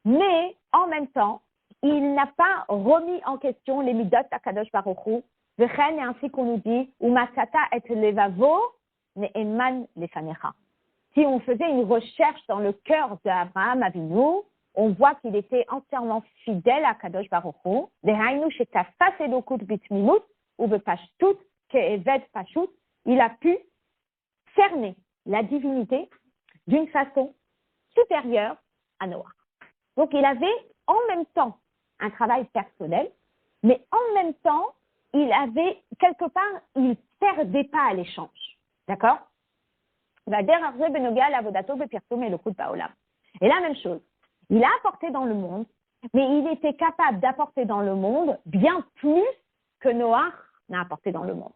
Mais en même temps, il n'a pas remis en question les midot d'Akadosh Baruch Hu, et ainsi qu'on nous dit, Umasata et levavo ne'eman lefanecha. Si on faisait une recherche dans le cœur d'Abraham Avinu, on voit qu'il était entièrement fidèle à Kadosh Baruch Hu. Dehainu shetafas elokut bitmimut ou bepashtut ke'eved pashut. Il a pu cerner la divinité d'une façon supérieure à Noach. Donc, il avait en même temps un travail personnel, mais en même temps, il avait, quelque part, il ne perdait pas à l'échange. D'accord? Et la même chose, il a apporté dans le monde, mais il était capable d'apporter dans le monde bien plus que Noach n'a apporté dans le monde.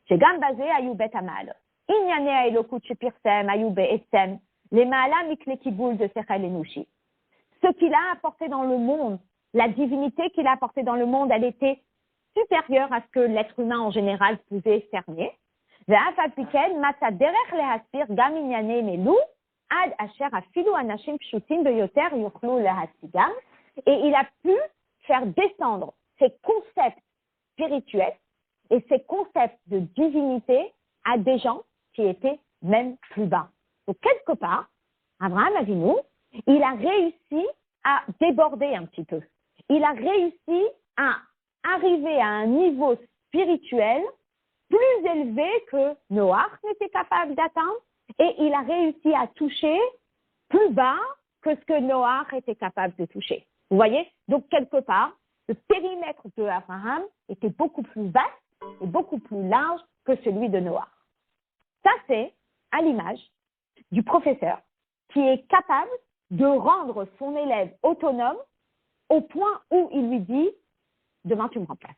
C'est Gambazé Ayoubet Amal. Inyane Aelokut Shepirsem Ayoube Etsem, les Maala Mikle Kiboul de Sechel Enushi. Ce qu'il a apporté dans le monde, la divinité qu'il a apportée dans le monde, elle était supérieure à ce que l'être humain en général pouvait cerner. Et il a pu faire descendre ses concepts spirituels et ses concepts de divinité à des gens qui étaient même plus bas. Donc, quelque part, Abraham Avinu, il a réussi à déborder un petit peu. Il a réussi à arriver à un niveau spirituel plus élevé que Noach n'était capable d'atteindre, et il a réussi à toucher plus bas que ce que Noach était capable de toucher. Vous voyez? Donc, quelque part, le périmètre de Abraham était beaucoup plus vaste et beaucoup plus large que celui de Noach. Ça, c'est à l'image du professeur qui est capable de rendre son élève autonome au point où il lui dit « demain tu me remplaces »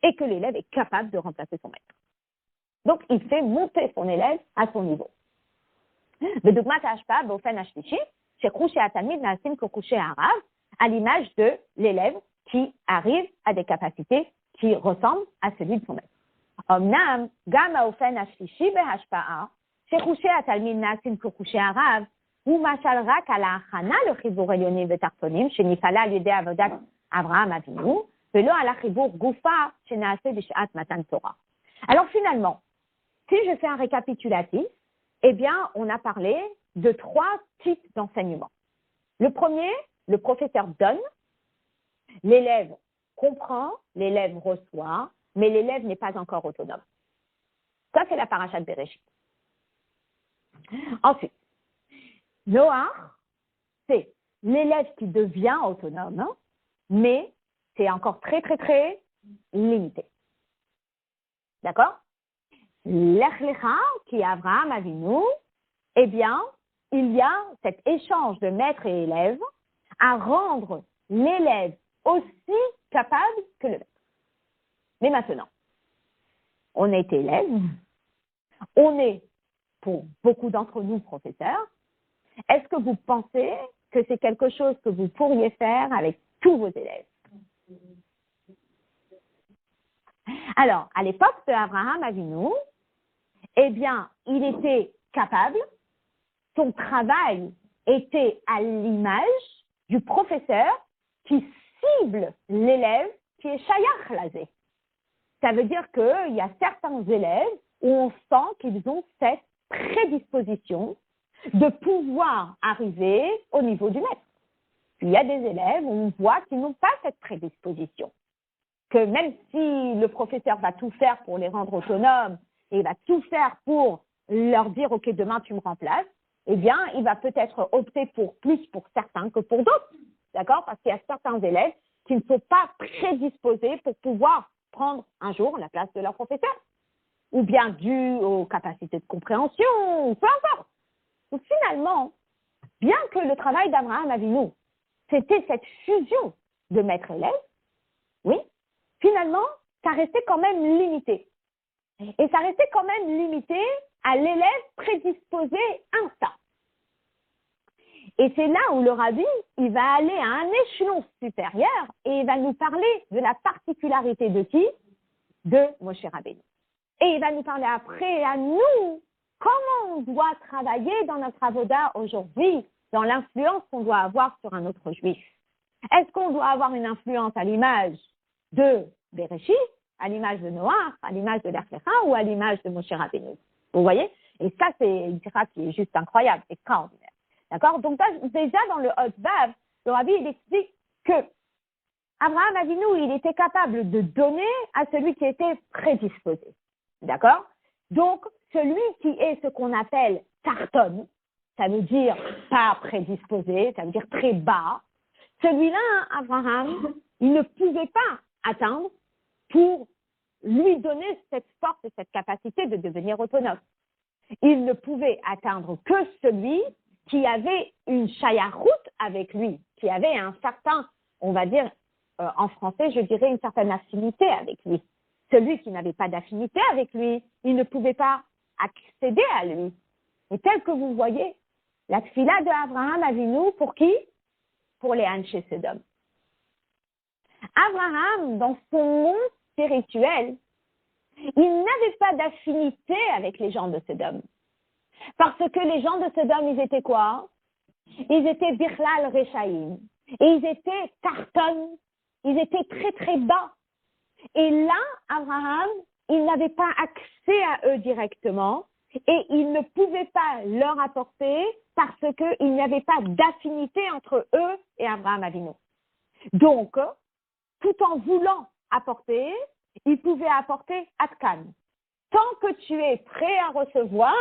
et que l'élève est capable de remplacer son maître. Donc, il fait monter son élève à son niveau. À l'image de l'élève qui arrive à des capacités qui ressemblent à celui de son maître. אמנם גם האופן השלישי בהשפעה, שחושי התלמיד נעשים כחושי הרב, הוא משל רק על ההכנה לחיבור עליונים ותחתונים, שנפעלה על ידי עבודת אברהם אבינו, ולא על החיבור גופה שנעשה בשעת מתן תורה. Alors finalement, si je fais un récapitulatif, eh bien, on a parlé de 3 types d'enseignements. Le premier, le professeur donne, l'élève comprend, l'élève reçoit, mais l'élève n'est pas encore autonome. Ça, c'est la parashat Bereshit. Ensuite, Noach, c'est l'élève qui devient autonome, hein, mais c'est encore très, très, très limité. D'accord? Lech Lecha, qui est Abraham Avinu, eh bien, il y a cet échange de maître et élève à rendre l'élève aussi capable que le maître. Mais maintenant, on est élève, on est pour beaucoup d'entre nous, professeurs, est-ce que vous pensez que c'est quelque chose que vous pourriez faire avec tous vos élèves? Alors, à l'époque de Abraham Avinu, eh bien, il était capable, son travail était à l'image du professeur qui cible l'élève qui est shayach lazé. Ça veut dire qu'il y a certains élèves où on sent qu'ils ont cette prédisposition de pouvoir arriver au niveau du maître. Puis il y a des élèves où on voit qu'ils n'ont pas cette prédisposition. Que même si le professeur va tout faire pour les rendre autonomes et va tout faire pour leur dire « Ok, demain tu me remplaces », eh bien, il va peut-être opter pour plus pour certains que pour d'autres. D'accord? Parce qu'il y a certains élèves qui ne sont pas prédisposés pour pouvoir prendre un jour la place de leur professeur. Ou bien dû aux capacités de compréhension, ou peu importe. Donc finalement, bien que le travail d'Abraham Avinu, c'était cette fusion de maître-élève, oui, finalement, ça restait quand même limité. Et ça restait quand même limité à l'élève prédisposé instant. Et c'est là où le rabbi, il va aller à un échelon supérieur et il va nous parler de la particularité de qui? De Moshe Rabbeinu. Et il va nous parler après à nous, comment on doit travailler dans notre avoda aujourd'hui, dans l'influence qu'on doit avoir sur un autre juif. Est-ce qu'on doit avoir une influence à l'image de Bereshit, à l'image de Noach, à l'image de l'Archecha ou à l'image de Moshe Rabbeinu? Vous voyez? Et ça, c'est une tirade qui est juste incroyable, extraordinaire. D'accord? Donc, déjà, dans le Hot Vav, le rabbi, il explique que Abraham Avinu, il était capable de donner à celui qui était prédisposé. D'accord? Donc, celui qui est ce qu'on appelle tarton, ça veut dire pas prédisposé, ça veut dire très bas, celui-là, Abraham, il ne pouvait pas atteindre pour lui donner cette force et cette capacité de devenir autonome. Il ne pouvait atteindre que celui qui avait une shayarout avec lui, qui avait un certain, on va dire, en français, je dirais une certaine affinité avec lui. Celui qui n'avait pas d'affinité avec lui, il ne pouvait pas accéder à lui. Et tel que vous voyez, la tfila de Abraham Avinu, pour qui? Pour les Anshe Sodom. Abraham, dans son monde spirituel, il n'avait pas d'affinité avec les gens de Sodome. Parce que les gens de Sodome, ils étaient quoi? Ils étaient Birlal Rechaim. Et ils étaient Tarton. Ils étaient très très bas. Et là, Abraham, il n'avait pas accès à eux directement. Et il ne pouvait pas leur apporter parce qu'il n'y avait pas d'affinité entre eux et Abraham Avinu. Donc, tout en voulant apporter, il pouvait apporter Atkan. Tant que tu es prêt à recevoir,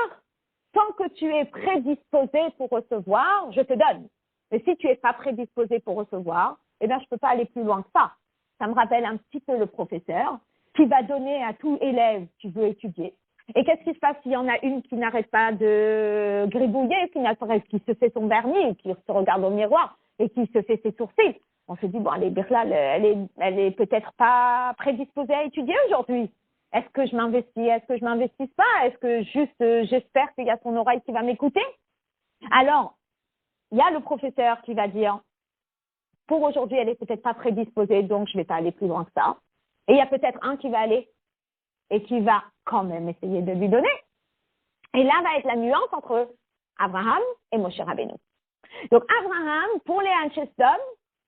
tant que tu es prédisposé pour recevoir, je te donne. Mais si tu n'es pas prédisposé pour recevoir, eh bien, je ne peux pas aller plus loin que ça. Ça me rappelle un petit peu le professeur qui va donner à tout élève qui veut étudier. Et qu'est-ce qui se passe s'il y en a une qui n'arrête pas de gribouiller, qui se fait son vernis, qui se regarde au miroir et qui se fait ses sourcils? On se dit, bon, allez, Birla, elle est peut-être pas prédisposée à étudier aujourd'hui. Est-ce que je m'investis? Est-ce que je m'investis pas? Est-ce que juste j'espère qu'il y a son oreille qui va m'écouter? Alors, il y a le professeur qui va dire, pour aujourd'hui, elle est peut-être pas prédisposée, donc je vais pas aller plus loin que ça. Et il y a peut-être un qui va aller et qui va quand même essayer de lui donner. Et là va être la nuance entre Abraham et Moshe Rabbeinu. Donc Abraham, pour les Anshe Sodom,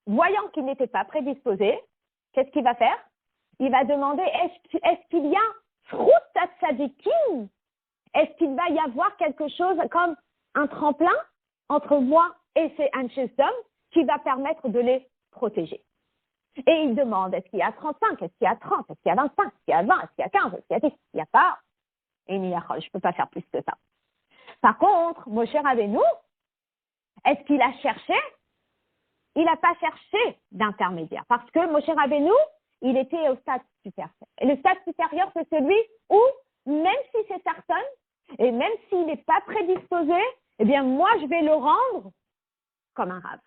voyant qu'il n'était pas prédisposé, qu'est-ce qu'il va faire? Il va demander, est-ce qu'il y a Srout Tzadikim? Est-ce qu'il va y avoir quelque chose comme un tremplin entre moi et ces Anshe Sodom qui va permettre de les protéger? Et il demande, est-ce qu'il y a 35, est-ce qu'il y a 30, est-ce qu'il y a 25, est-ce qu'il y a 20, est-ce qu'il y a 15, est-ce qu'il y a 10? Il n'y a pas. Et je ne peux pas faire plus que ça. Par contre, Moshe Rabbeinu, est-ce qu'il a cherché? Il n'a pas cherché d'intermédiaire. Parce que Moshe Rabbeinu, il était au stade supérieur. Et le stade supérieur, c'est celui où, même si c'est personne, et même s'il n'est pas prédisposé, eh bien, moi, je vais le rendre comme un rave.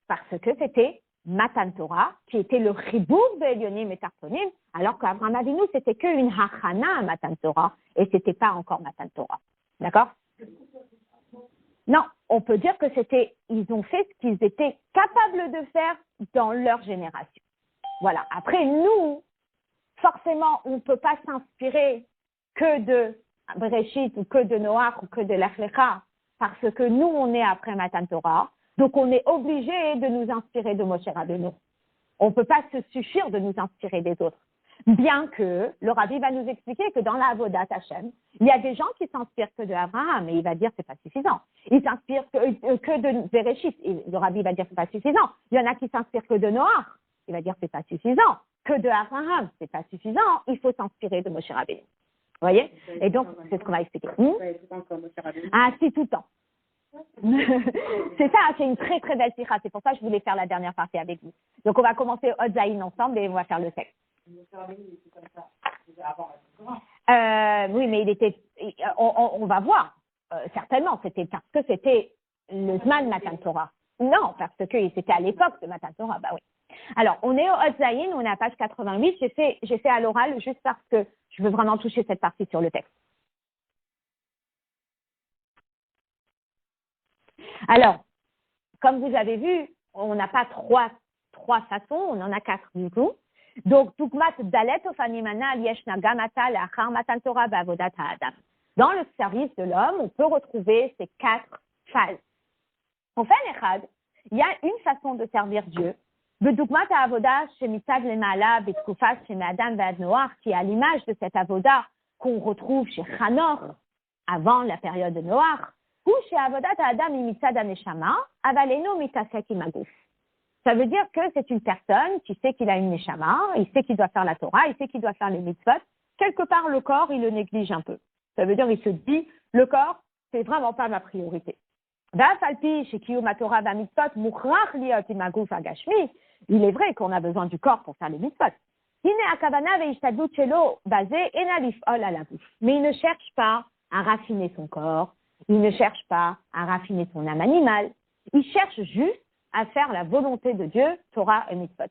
Parce que c'était Matan Torah, qui était le Chibour Be'elyonim et Tartonim, alors qu'Abraham Avinu, c'était qu'une Hachana à Matan Torah, et c'était pas encore Matan Torah. D'accord? Non, on peut dire que ils ont fait ce qu'ils étaient capables de faire dans leur génération. Voilà. Après, nous, forcément, on ne peut pas s'inspirer que de Bereshit ou que de Noach ou que de Lech Lecha, parce que nous, on est après Matan Torah, donc on est obligé de nous inspirer de Moshe Rabbeinu. On ne peut pas se suffire de nous inspirer des autres. Bien que le Rabbi va nous expliquer que dans la Avodat Hashem, il y a des gens qui s'inspirent que de Abraham, et il va dire que c'est pas suffisant. Ils s'inspirent que de Bereshit, et le Rabbi va dire que c'est pas suffisant. Il y en a qui s'inspirent que de Noach, il va dire que c'est pas suffisant. Que de Abraham, c'est pas suffisant. Il faut s'inspirer de Moshe Rabbeinu. Vous voyez? Et donc, c'est ce qu'on va expliquer. Ah, si, tout le temps. C'est ça, c'est une très très belle sikha. C'est pour ça que je voulais faire la dernière partie avec vous. Donc, on va commencer Hod Zayin ensemble et on va faire le texte. Oui, mais il était. On va voir. Certainement, c'était parce que c'était le Zman Matan Torah. Non, parce que c'était à l'époque de Matan Torah. Bah oui. Alors, on est au Hod Zayin, on est à page 88. J'ai fait à l'oral juste parce que je veux vraiment toucher cette partie sur le texte. Alors, comme vous avez vu, on n'a pas trois façons, on en a 4 du coup. Donc, Dugmat Dalet Ofanimana Yeshna Gamata Lachar Matan Torah Ba'avodat Ha'adam. Dans le service de l'homme, on peut retrouver ces 4 phases. En fait, il y a une façon de servir Dieu. Bedugmat Ha'avoda Shemitzad Lemala Betkufas Shemadam Ve'ad Noach, qui est à l'image de cette avoda qu'on retrouve chez Chanor avant la période de Noach, ou chez Avodat Ha'adam Imitzad Haneshama, Avaleno Mitasek Imaguf. Ça veut dire que c'est une personne qui sait qu'il a une neshama, il sait qu'il doit faire la Torah, il sait qu'il doit faire les mitzvot. Quelque part, le corps, il le néglige un peu. Ça veut dire qu'il se dit, le corps, c'est vraiment pas ma priorité. Il est vrai qu'on a besoin du corps pour faire les mitzvot. Mais il ne cherche pas à raffiner son corps, il ne cherche pas à raffiner son âme animale, il cherche juste à faire la volonté de Dieu, Torah et mitzvot.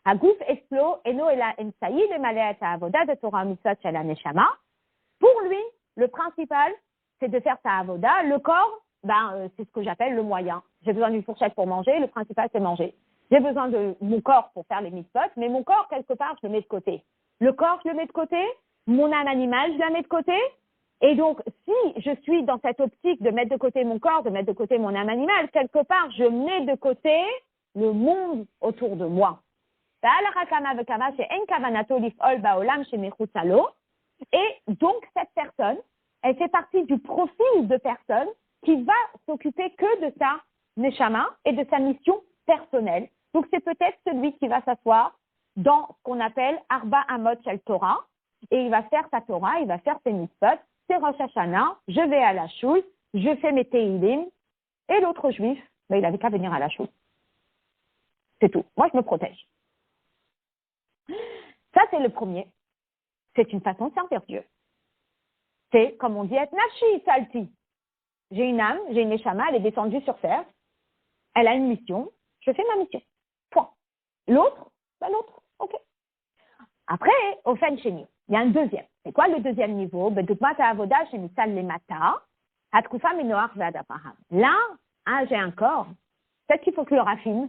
Hagouf esplo eno ela emsaï le malet avoda de Torah mitzvot shel haneshama. Pour lui, le principal, c'est de faire sa avoda. Le corps, c'est ce que j'appelle le moyen. J'ai besoin d'une fourchette pour manger, le principal, c'est manger. J'ai besoin de mon corps pour faire les mitzvot, mais mon corps, quelque part, je le mets de côté. Le corps, je le mets de côté. Mon âme animale, je la mets de côté. Et donc, si je suis dans cette optique de mettre de côté mon corps, de mettre de côté mon âme animale, quelque part, je mets de côté le monde autour de moi. Et donc, cette personne, elle fait partie du profil de personne qui va s'occuper que de sa neshama et de sa mission personnelle. Donc, c'est peut-être celui qui va s'asseoir dans ce qu'on appelle Arba Amot Shel Torah, et il va faire sa Torah, il va faire ses mitzvot. C'est Rosh Hashanah, je vais à la choule, je fais mes Teilim, et l'autre juif, il n'avait qu'à venir à la choule. C'est tout. Moi, je me protège. Ça, c'est le premier. C'est une façon de servir Dieu. C'est, comme on dit, être nafshi salti. J'ai une âme, j'ai une neshama, elle est descendue sur terre, elle a une mission, je fais ma mission. Point. L'autre, l'autre, ok. Après, au fin chéni, il y a un deuxième. C'est quoi le deuxième niveau? Là, j'ai un corps, peut-être qu'il faut que je le raffine.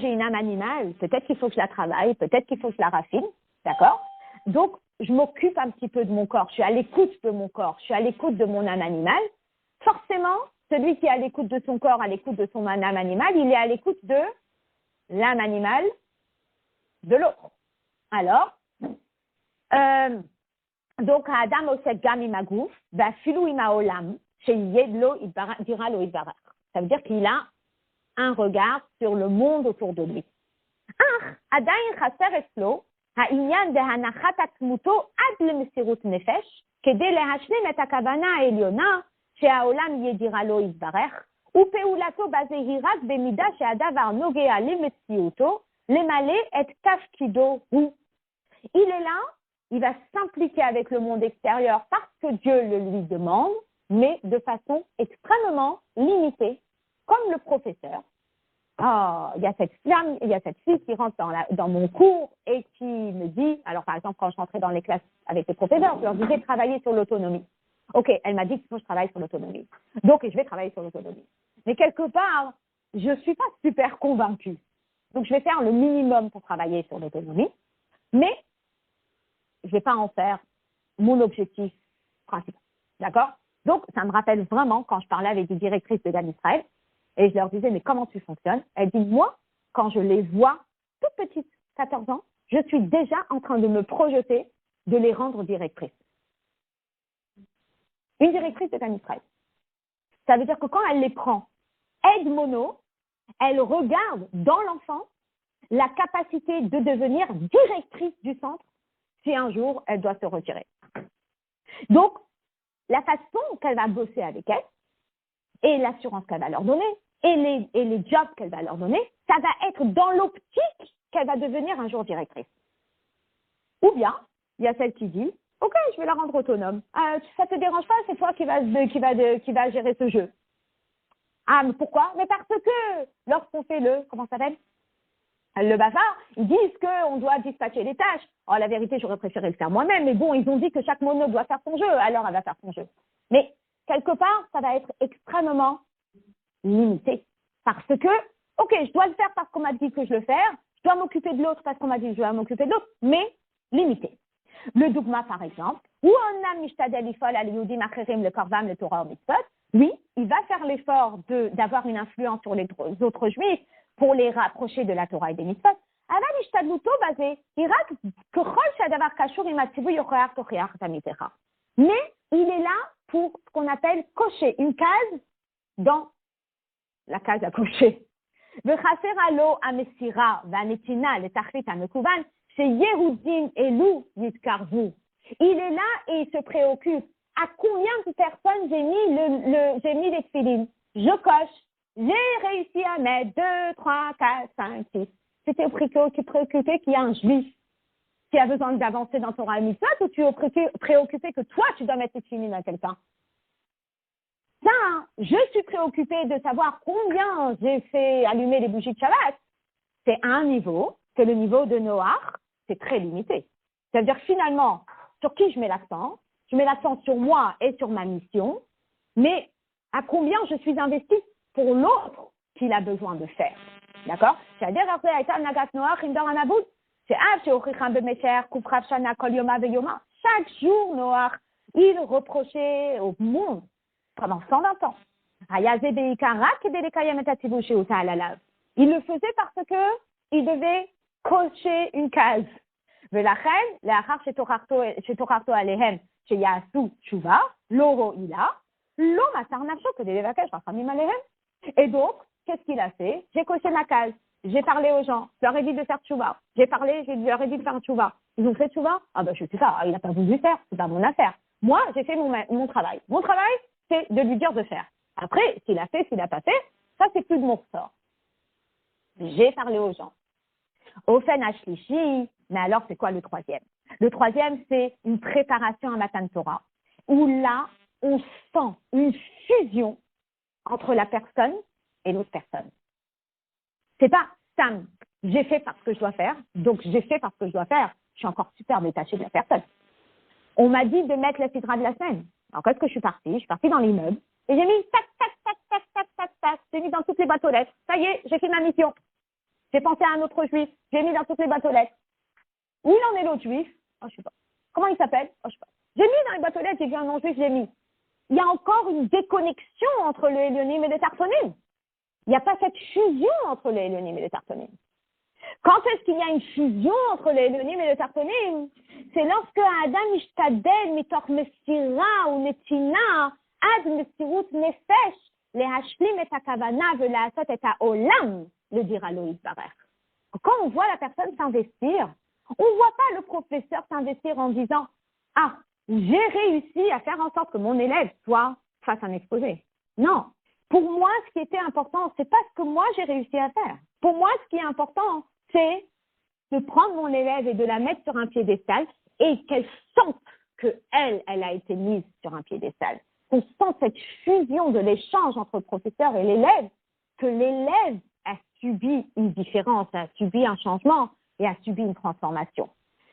J'ai une âme animale, peut-être qu'il faut que je la travaille, peut-être qu'il faut que je la raffine, d'accord? Donc, je m'occupe un petit peu de mon corps, je suis à l'écoute de mon corps, je suis à l'écoute de mon âme animale. Forcément, celui qui est à l'écoute de son corps, à l'écoute de son âme animale, il est à l'écoute de l'âme animale de l'autre. Alors, donc, Adam osek gam imagouf, filou imaolam, chez Yedlo dira lo idbarar. Ça veut dire qu'il a un regard sur le monde autour de lui. Adayin chaser eslo, ha'inyan de hanachat atmuto ad lemesirut nefesh, kede lehashlim et hakavana ha'elyona, שהעולם ידירה לו יתברך, ופעולתו בזה היא רק במידה שהדבר נוגע למציאותו, למלא את תפקידו הוא. Il est là, il va s'impliquer avec le monde extérieur parce que Dieu le lui demande, mais de façon extrêmement limitée, comme le professeur. oh, il y a cette femme, il y a cette fille qui rentre dans mon cours et qui me dit, alors par exemple, quand je rentrais dans les classes avec les professeurs, je leur disais de travailler sur l'autonomie. Ok, elle m'a dit qu'il faut que je travaille sur l'autonomie. Donc, je vais travailler sur l'autonomie. Mais quelque part, je ne suis pas super convaincue. Donc, je vais faire le minimum pour travailler sur l'autonomie, mais je ne vais pas en faire mon objectif principal. D'accord? Donc, ça me rappelle vraiment quand je parlais avec des directrices de Dan Israël et je leur disais, mais comment tu fonctionnes? Elle dit, moi, quand je les vois toutes petites, 14 ans, je suis déjà en train de me projeter de les rendre directrices. Une directrice de Dan Israël. Ça veut dire que quand elle les prend aide mono, elle regarde dans l'enfant la capacité de devenir directrice du centre si un jour elle doit se retirer. Donc, la façon qu'elle va bosser avec elle et l'assurance qu'elle va leur donner et les jobs qu'elle va leur donner, ça va être dans l'optique qu'elle va devenir un jour directrice. Ou bien, il y a celle qui dit, ok, je vais la rendre autonome. Ça te dérange pas, c'est toi qui va gérer ce jeu. Ah, mais pourquoi? Mais parce que lorsqu'on fait comment ça s'appelle? Le bazar, ils disent qu'on doit dispatcher les tâches. Oh, la vérité, j'aurais préféré le faire moi-même, mais bon, ils ont dit que chaque mono doit faire son jeu, alors elle va faire son jeu. Mais quelque part, ça va être extrêmement limité. Parce que, ok, je dois le faire parce qu'on m'a dit que je le faire, je dois m'occuper de l'autre parce qu'on m'a dit que je dois m'occuper de l'autre, mais limité. Le dogma, par exemple, où on a mishtadel ifol al yudim acherim le korvam le Torah au mitzvot, oui, il va faire l'effort d'avoir une influence sur les autres juifs pour les rapprocher de la Torah et des mitzvot. אבל השתדלותו בזה היא רק ככל שהדבר קשור עם הציווי יוכיח תוכיח את עמיתך. Mais il est là pour ce qu'on appelle cocher une case dans la case à cocher. וחסרה לו המסירה והנתינה לתכלית המקוון שיהודים אלו יתקרבו. Il est là et il se préoccupe. À combien de personnes j'ai mis les tefilines? Je coche. J'ai réussi à mettre 2, 3, 4, 5, 6. C'était préoccupé qu'il y a un juif qui a besoin d'avancer dans ton mitzvot ou tu es préoccupé que toi, tu dois mettre tes tefilines à quelqu'un? Ça, je suis préoccupée de savoir combien j'ai fait allumer les bougies de Shabbat. C'est un niveau, que le niveau de Noach, c'est très limité. C'est-à-dire finalement, sur qui je mets l'accent? Je mets l'accent sur moi et sur ma mission, mais à combien je suis investie pour l'autre qu'il a besoin de faire. D'accord? C'est-à-dire, chaque jour, Noach, il reprochait au monde pendant 120 ans. Il le faisait parce que il devait cocher une case. ולכן, לאחר שתוכחתו עליהם שיעשו תשובה, לא הועילה, לא מסר נפשו כדי לבקש רחמים עליהם. Et donc, qu'est-ce qu'il a fait? J'ai coché ma case, j'ai parlé aux gens, je leur ai dit de faire tchouva. J'ai parlé, je leur ai dit de faire tchouva. Ils ont fait tchouva? Ah ben je sais pas, il n'a pas voulu faire, c'est pas mon affaire. Moi, j'ai fait mon travail. Mon travail, c'est de lui dire de faire. Après, s'il a fait, s'il n'a pas fait, ça c'est plus de mon ressort. J'ai parlé aux gens. Ofen Ashlishi, mais alors c'est quoi le troisième? Le troisième, c'est une préparation à Matan Torah, où là, on sent une fusion entre la personne et l'autre personne. C'est pas Sam, j'ai fait parce que je dois faire, donc j'ai fait parce que je dois faire, je suis encore super détachée de la personne. On m'a dit de mettre la sidra de la semaine. Alors qu'est-ce que je suis partie dans l'immeuble, et j'ai mis tac, tac, tac, tac, tac, tac, tac, j'ai mis dans toutes les boîtes aux lettres. Ça y est, j'ai fait ma mission. J'ai pensé à un autre juif, j'ai mis dans toutes les boîtes aux lettres. Où il en est l'autre juif? Oh, je sais pas. Comment il s'appelle? Oh, je sais pas. J'ai mis dans les boîtes aux lettres, j'ai vu un nom juif, j'ai mis. Il y a encore une déconnexion entre le Elionim et le Tartonim. Il n'y a pas cette fusion entre le Elionim et le Tartonim. Quand est-ce qu'il y a une fusion entre le Elionim et le Tartonim? C'est lorsque Adam ishtadel mitoch mesira ou netina ad mesirut nefesh lehashlim et hakavana vela'asot et ha'olam, le dira Loïs Barer. Quand on voit la personne s'investir, on ne voit pas le professeur s'investir en disant « Ah, j'ai réussi à faire en sorte que mon élève fasse un exposé. » Non. Pour moi, ce qui était important, c'est pas ce que moi j'ai réussi à faire. Pour moi, ce qui est important, c'est de prendre mon élève et de la mettre sur un piédestal et qu'elle sente qu'elle a été mise sur un piédestal. Qu'on sente cette fusion de l'échange entre le professeur et l'élève, que l'élève a subi une différence, a subi un changement et a subi une transformation.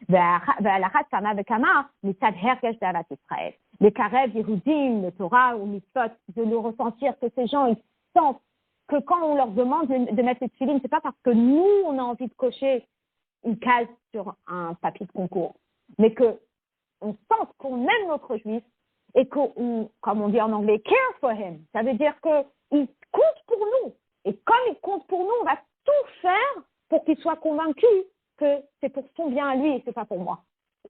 Les Karev, Yehudim, le Torah ou Mitzvot, de le ressentir que ces gens, ils sentent que quand on leur demande de mettre les tefilines, c'est pas parce que nous, on a envie de cocher une case sur un papier de concours, mais que on sent qu'on aime notre juif et qu'on, comme on dit en anglais, care for him. Ça veut dire qu'il compte pour nous. Et comme il compte pour nous, on va tout faire pour qu'il soit convaincu que c'est pour son bien à lui et c'est pas pour moi.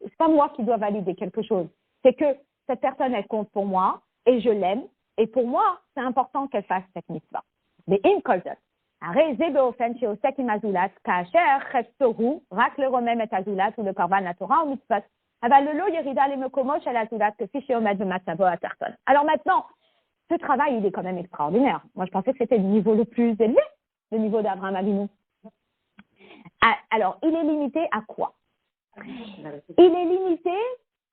C'est pas moi qui dois valider quelque chose. C'est que cette personne, elle compte pour moi et je l'aime. Et pour moi, c'est important qu'elle fasse cette mitzvah. Mais in kolzot. הרי זה באופן שעוסק עם הזולת, כאשר חפצו הוא רק לרומם את הזולת ולקרבן לתורה ומצוות, אבל ללא ירידה למקומו של הזולת כפי שעומד במצבו התחתון. Alors maintenant, ce travail, il est quand même extraordinaire. Moi, je pensais que c'était le niveau le plus élevé, le niveau d'Abraham Avinu. Alors, il est limité à quoi? Il est limité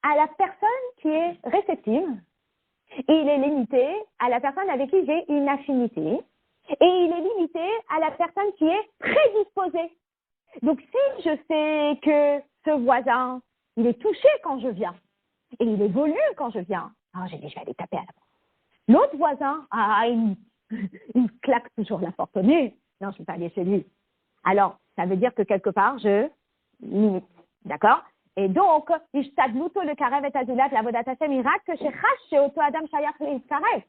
à la personne qui est réceptive. Et il est limité à la personne avec qui j'ai une affinité. Et il est limité à la personne qui est prédisposée. Donc, si je sais que ce voisin, il est touché quand je viens, et il évolue quand je viens, alors j'ai dit, je vais aller taper à la porte. L'autre voisin, il claque toujours la porte au nez. Non, je ne vais pas aller chez lui. Alors, ça veut dire que quelque part, je limite. D'accord? Et donc, le karev et azulat, la vodat Hashem, irak, que chez Auto Adam Shayach le karev.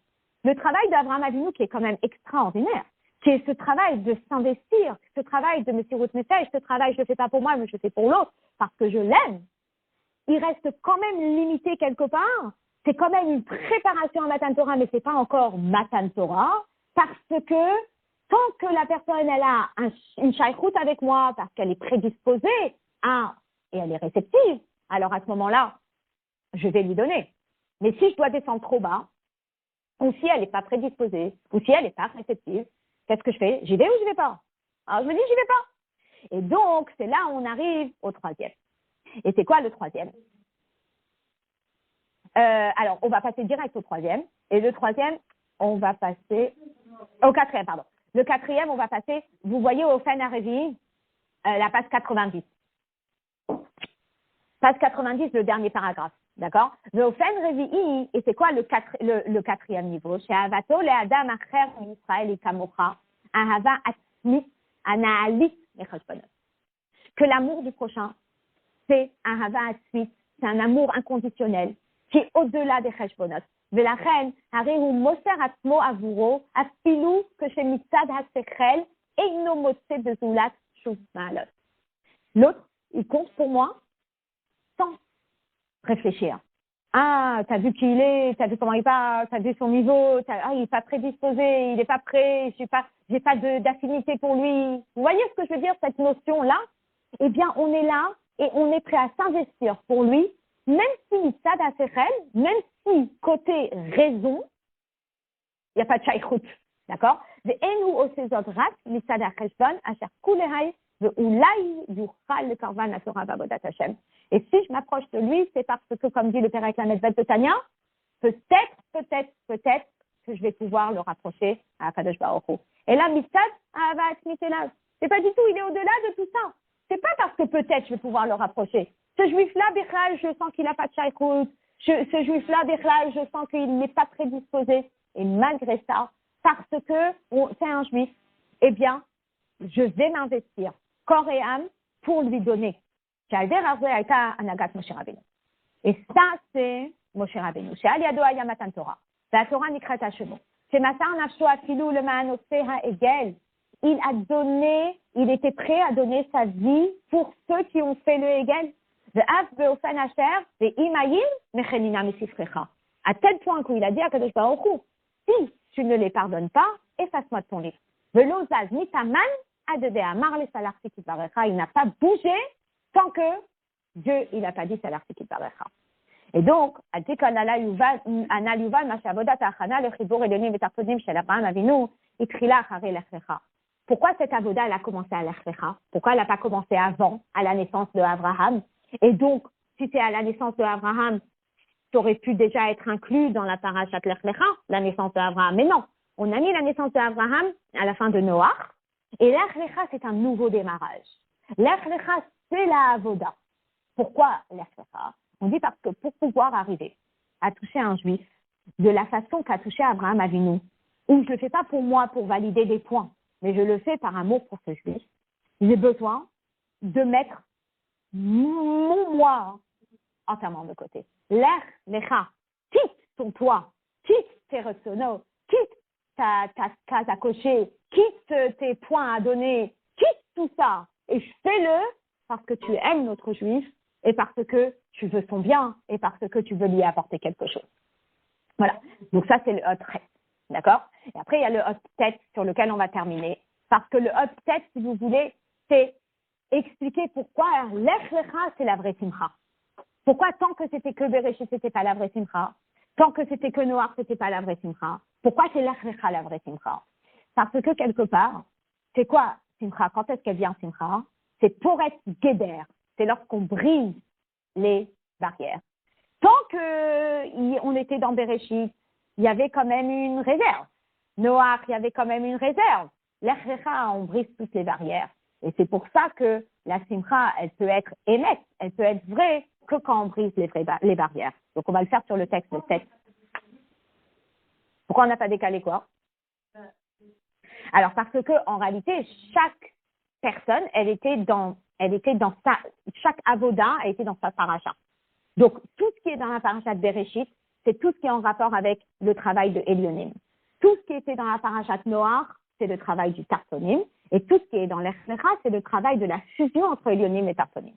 Le travail d'Abraham Avinu, qui est quand même extraordinaire, qui est ce travail de s'investir, ce travail de Messirut Nefesh, ce travail, je ne le fais pas pour moi, mais je le fais pour l'autre, parce que je l'aime, il reste quand même limité quelque part. C'est quand même une préparation à Matan Torah, mais ce n'est pas encore Matan Torah, parce que tant que la personne, elle a une shaykhout avec moi, parce qu'elle est prédisposée et elle est réceptive, alors à ce moment-là, je vais lui donner. Mais si je dois descendre trop bas, ou si elle n'est pas prédisposée, ou si elle n'est pas réceptive, qu'est-ce que je fais? J'y vais ou je ne vais pas? Alors je me dis, j'y vais pas. Et donc, c'est là où on arrive au troisième. Et c'est quoi le troisième? Alors, on va passer direct au troisième. Et le troisième, on va passer au quatrième, pardon. Le quatrième, on va passer, vous voyez au Fen Arevi, la page 90. Page 90, le dernier paragraphe. D'accord? Le Ofen Revi'i, et c'est quoi le quatrième niveau? Chez Avato, le Adam Acher Israël et Kamocha, Ahava Atzmit, Anaalit et Cheshbonot. Que l'amour du prochain, c'est Ahava Atzmit, c'est un amour inconditionnel, qui est au-delà des Cheshbonot. ולכן, הרי הוא מוסר עצמו עבורו, אפילו כשמצד השכל אינו מוצא בזולת שום מעלות. L'autre, il compte pour moi sans réfléchir. Ah, t'as vu qui il est, t'as vu comment il parle, t'as vu son niveau, il n'est pas prédisposé, il n'est pas prêt, j'ai pas d'affinité pour lui. Vous voyez ce que je veux dire, cette notion-là? Eh bien, on est là et on est prêt à s'investir pour lui, même si mitzad hashechel, même si côté raison, il n'y a pas de shaykhout, d'accord? Ve'enu osezot rak mitzad hacheshbon asher kulehai ve'ulai yuchal lekarvan haTorah v'avodat Hashem. Et si je m'approche de lui, c'est parce que, comme dit le Père Eklam de Tania, peut-être que je vais pouvoir le rapprocher à Kadosh Baruch Hu. Et là, mitzad ahava atzmit elav. C'est pas du tout, il est au-delà de tout ça. C'est pas parce que peut-être je vais pouvoir le rapprocher. Ce juif-là, Bichlal, je sens qu'il n'a pas de shaykhout. Ce juif-là, Bichlal, je sens qu'il n'est pas prédisposé. Et malgré ça, parce que c'est un juif, eh bien, je vais m'investir corps et âme pour lui donner. Et ça, c'est Moshe Rabbeinu. She'al yado haya matan Torah. La Torah nikrat hashemo. Shemasar nafsho afilu leman oseh ha'egel. Il a donné, il était prêt à donner sa vie pour ceux qui ont fait le Hegel. À tel point qu'il a dit à Kadosh Baruch Hu, si tu ne les pardonnes pas, efface-moi de ton livre. Il n'a pas bougé tant que Dieu, il n'a pas dit Salarti Kitvarecha. Et donc, pourquoi cette avoda, elle a commencé à l'Echlecha? Pourquoi elle n'a pas commencé avant, à la naissance de Abraham? Et donc, si c'est à la naissance de Abraham, ça aurait pu déjà être inclus dans la parashat l'Echlecha, la naissance de Abraham. Mais non, on a mis la naissance de Abraham à la fin de Noach, Et l'Ech Lecha, c'est un nouveau démarrage. L'Ech Lecha, c'est la Avoda. Pourquoi l'Ech Lecha? On dit parce que pour pouvoir arriver à toucher un juif de la façon qu'a touché Abraham Avinu, où je ne le fais pas pour moi pour valider des points, mais je le fais par amour pour ce juif, j'ai besoin de mettre mon moi entièrement de côté. L'Ech Lecha, quitte ton toit, quitte tes ressonos, quitte ta case à cocher, quitte tes points à donner, quitte tout ça et fais-le parce que tu aimes notre juif et parce que tu veux son bien et parce que tu veux lui apporter quelque chose. Voilà. Donc ça, c'est le hot tête. D'accord? Et après, il y a le hot tête sur lequel on va terminer. Parce que le hot tête, si vous voulez, c'est expliquer pourquoi l'Ech Lecha, c'est la vraie simcha. Pourquoi tant que c'était que Bereshit, c'était pas la vraie simcha? Tant que c'était que Noach, c'était pas la vraie simcha? Pourquoi c'est l'Ech Lecha la vraie simcha? Parce que quelque part, c'est quoi simcha? Quand est-ce qu'elle vient simcha? C'est pour être guédère. C'est lorsqu'on brise les barrières. Tant que on était dans Bereshit, il y avait quand même une réserve. Noach, il y avait quand même une réserve. L'Ech Lecha, on brise toutes les barrières. Et c'est pour ça que la simcha, elle peut être émette, elle peut être vraie que quand on brise les barrières. Donc on va le faire sur le texte, le texte. Pourquoi on n'a pas décalé quoi? Alors parce que en réalité, chaque personne, elle était dans chaque avoda, elle était dans sa paracha. Donc tout ce qui est dans la paracha de Bereshit, c'est tout ce qui est en rapport avec le travail de Elionim. Tout ce qui était dans la paracha de Noach, c'est le travail du Tartonim. Et tout ce qui est dans l'Ech Lecha, c'est le travail de la fusion entre Elionim et Tartonim.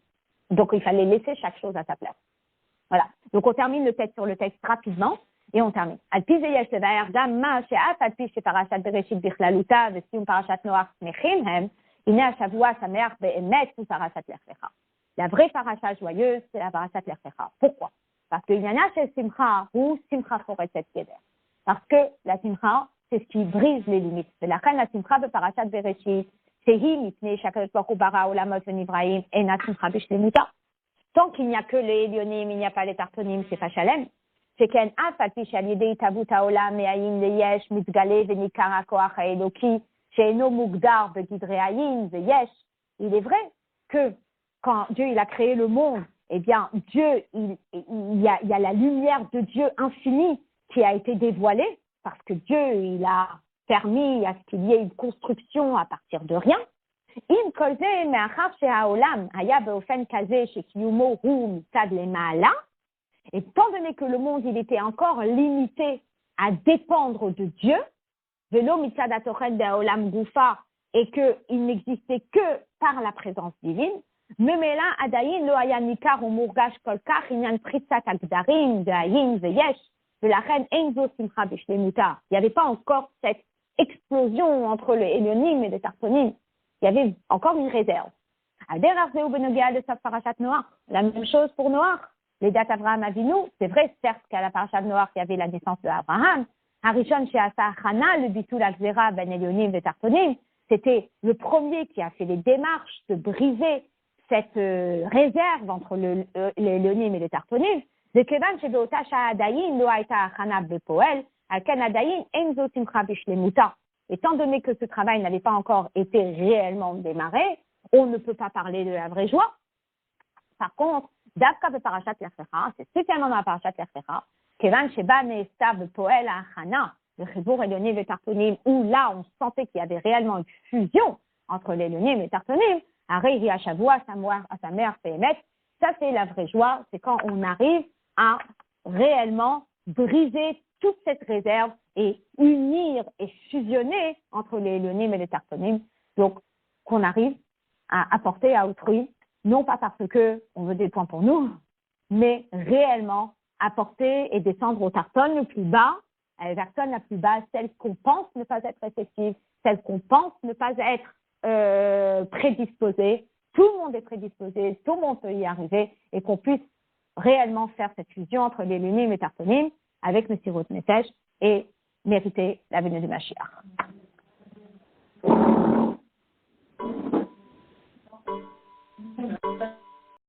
Donc il fallait laisser chaque chose à sa place. Voilà. Donc on termine le texte sur le texte rapidement et on termine. Al-pi zeyesh levaer gam ma she'af al-pi she'parashat Bereshit bichlaluta v'sium parashat Noach smechim hem hine hashavua sameach be'emet hu parashat l'Ech Lecha. La vraie paracha joyeuse, c'est la parashat l'Ech Lecha. Pourquoi? Parce qu'il y en a chez Simcha ou Simcha Choretzet Keder. Parce que la Simcha, c'est ce qui brise les limites. C'est la reine la Simcha de parashat Bereshit. Sehi mipnei shakadosh baruch hu bara olamot v'nivraim ena Simcha b'shlemuta. Tant qu'il n'y a que les Elionim, il n'y a pas les Tartonim, c'est pas Shalem. C'est qu'en afati shalidei tavut haolam me'ayin leyesh mitgale v'nikar hakoach haeloki she'eno mugdar begidrei ayin veyesh. Il est vrai que quand Dieu il a créé le monde, eh bien Dieu il y a la lumière de Dieu infinie qui a été dévoilée parce que Dieu il a permis à ce qu'il y ait une construction à partir de rien. אם כל זה מאחר שהעולם היה באופן כזה שקיומו הוא מצד למעלה, étant donné que le monde il était encore limité à dépendre de Dieu, ולא מצד התוכן בעולם גופה, et qu'il n'existait que par la présence divine, ממילא עדיין לא היה ניכר ומורגש כל כך עניין פריצת הגדרים והאין ויש, ולכן אין זו שמחה בשלמותה. Il n'y avait pas encore cette explosion entre les Elionim et les Tartonim. Il y avait encore une réserve. La même chose pour Noach. Les dates Abraham Avinu, c'est vrai, certes qu'à la paracha de Noach, il y avait la naissance d'Abraham. Harishon Sheasa Hana, le bitul Akzera ben Elionim et Tartonim, c'était le premier qui a fait les démarches de briser cette réserve entre les Elionim et les Tartonim. De Kevan Shebeota Sha'adayin, lo Aita Hana Bepoel, Alken Adayin, Enzo Simcha Bishlemuta. Étant donné que ce travail n'avait pas encore été réellement démarré, on ne peut pas parler de la vraie joie. Par contre, Davka de Parashat L'Ech Lecha, c'est spécialement dans la Parashat L'Ech Lecha, Kevan Sheba Ne'estav Poel Achana, le Chibour Elionim et Tartonim, où là on sentait qu'il y avait réellement une fusion entre les Elionim et Tartonim, Arei Hashavua, Samer, Pehemet, ça c'est la vraie joie, c'est quand on arrive à réellement briser toute cette réserve et unir et fusionner entre les Elionim et les Tartonim, donc qu'on arrive à apporter à autrui, non pas parce que on veut des points pour nous, mais réellement apporter et descendre au Tarton le plus bas, à la personne la plus basse, celle qu'on pense ne pas être effective, celle qu'on pense ne pas être prédisposée. Tout le monde est prédisposé, tout le monde peut y arriver et qu'on puisse réellement faire cette fusion entre les Elionim et les Tartonim avec le Sirut Nefesh et mériter la venue du Mashiach.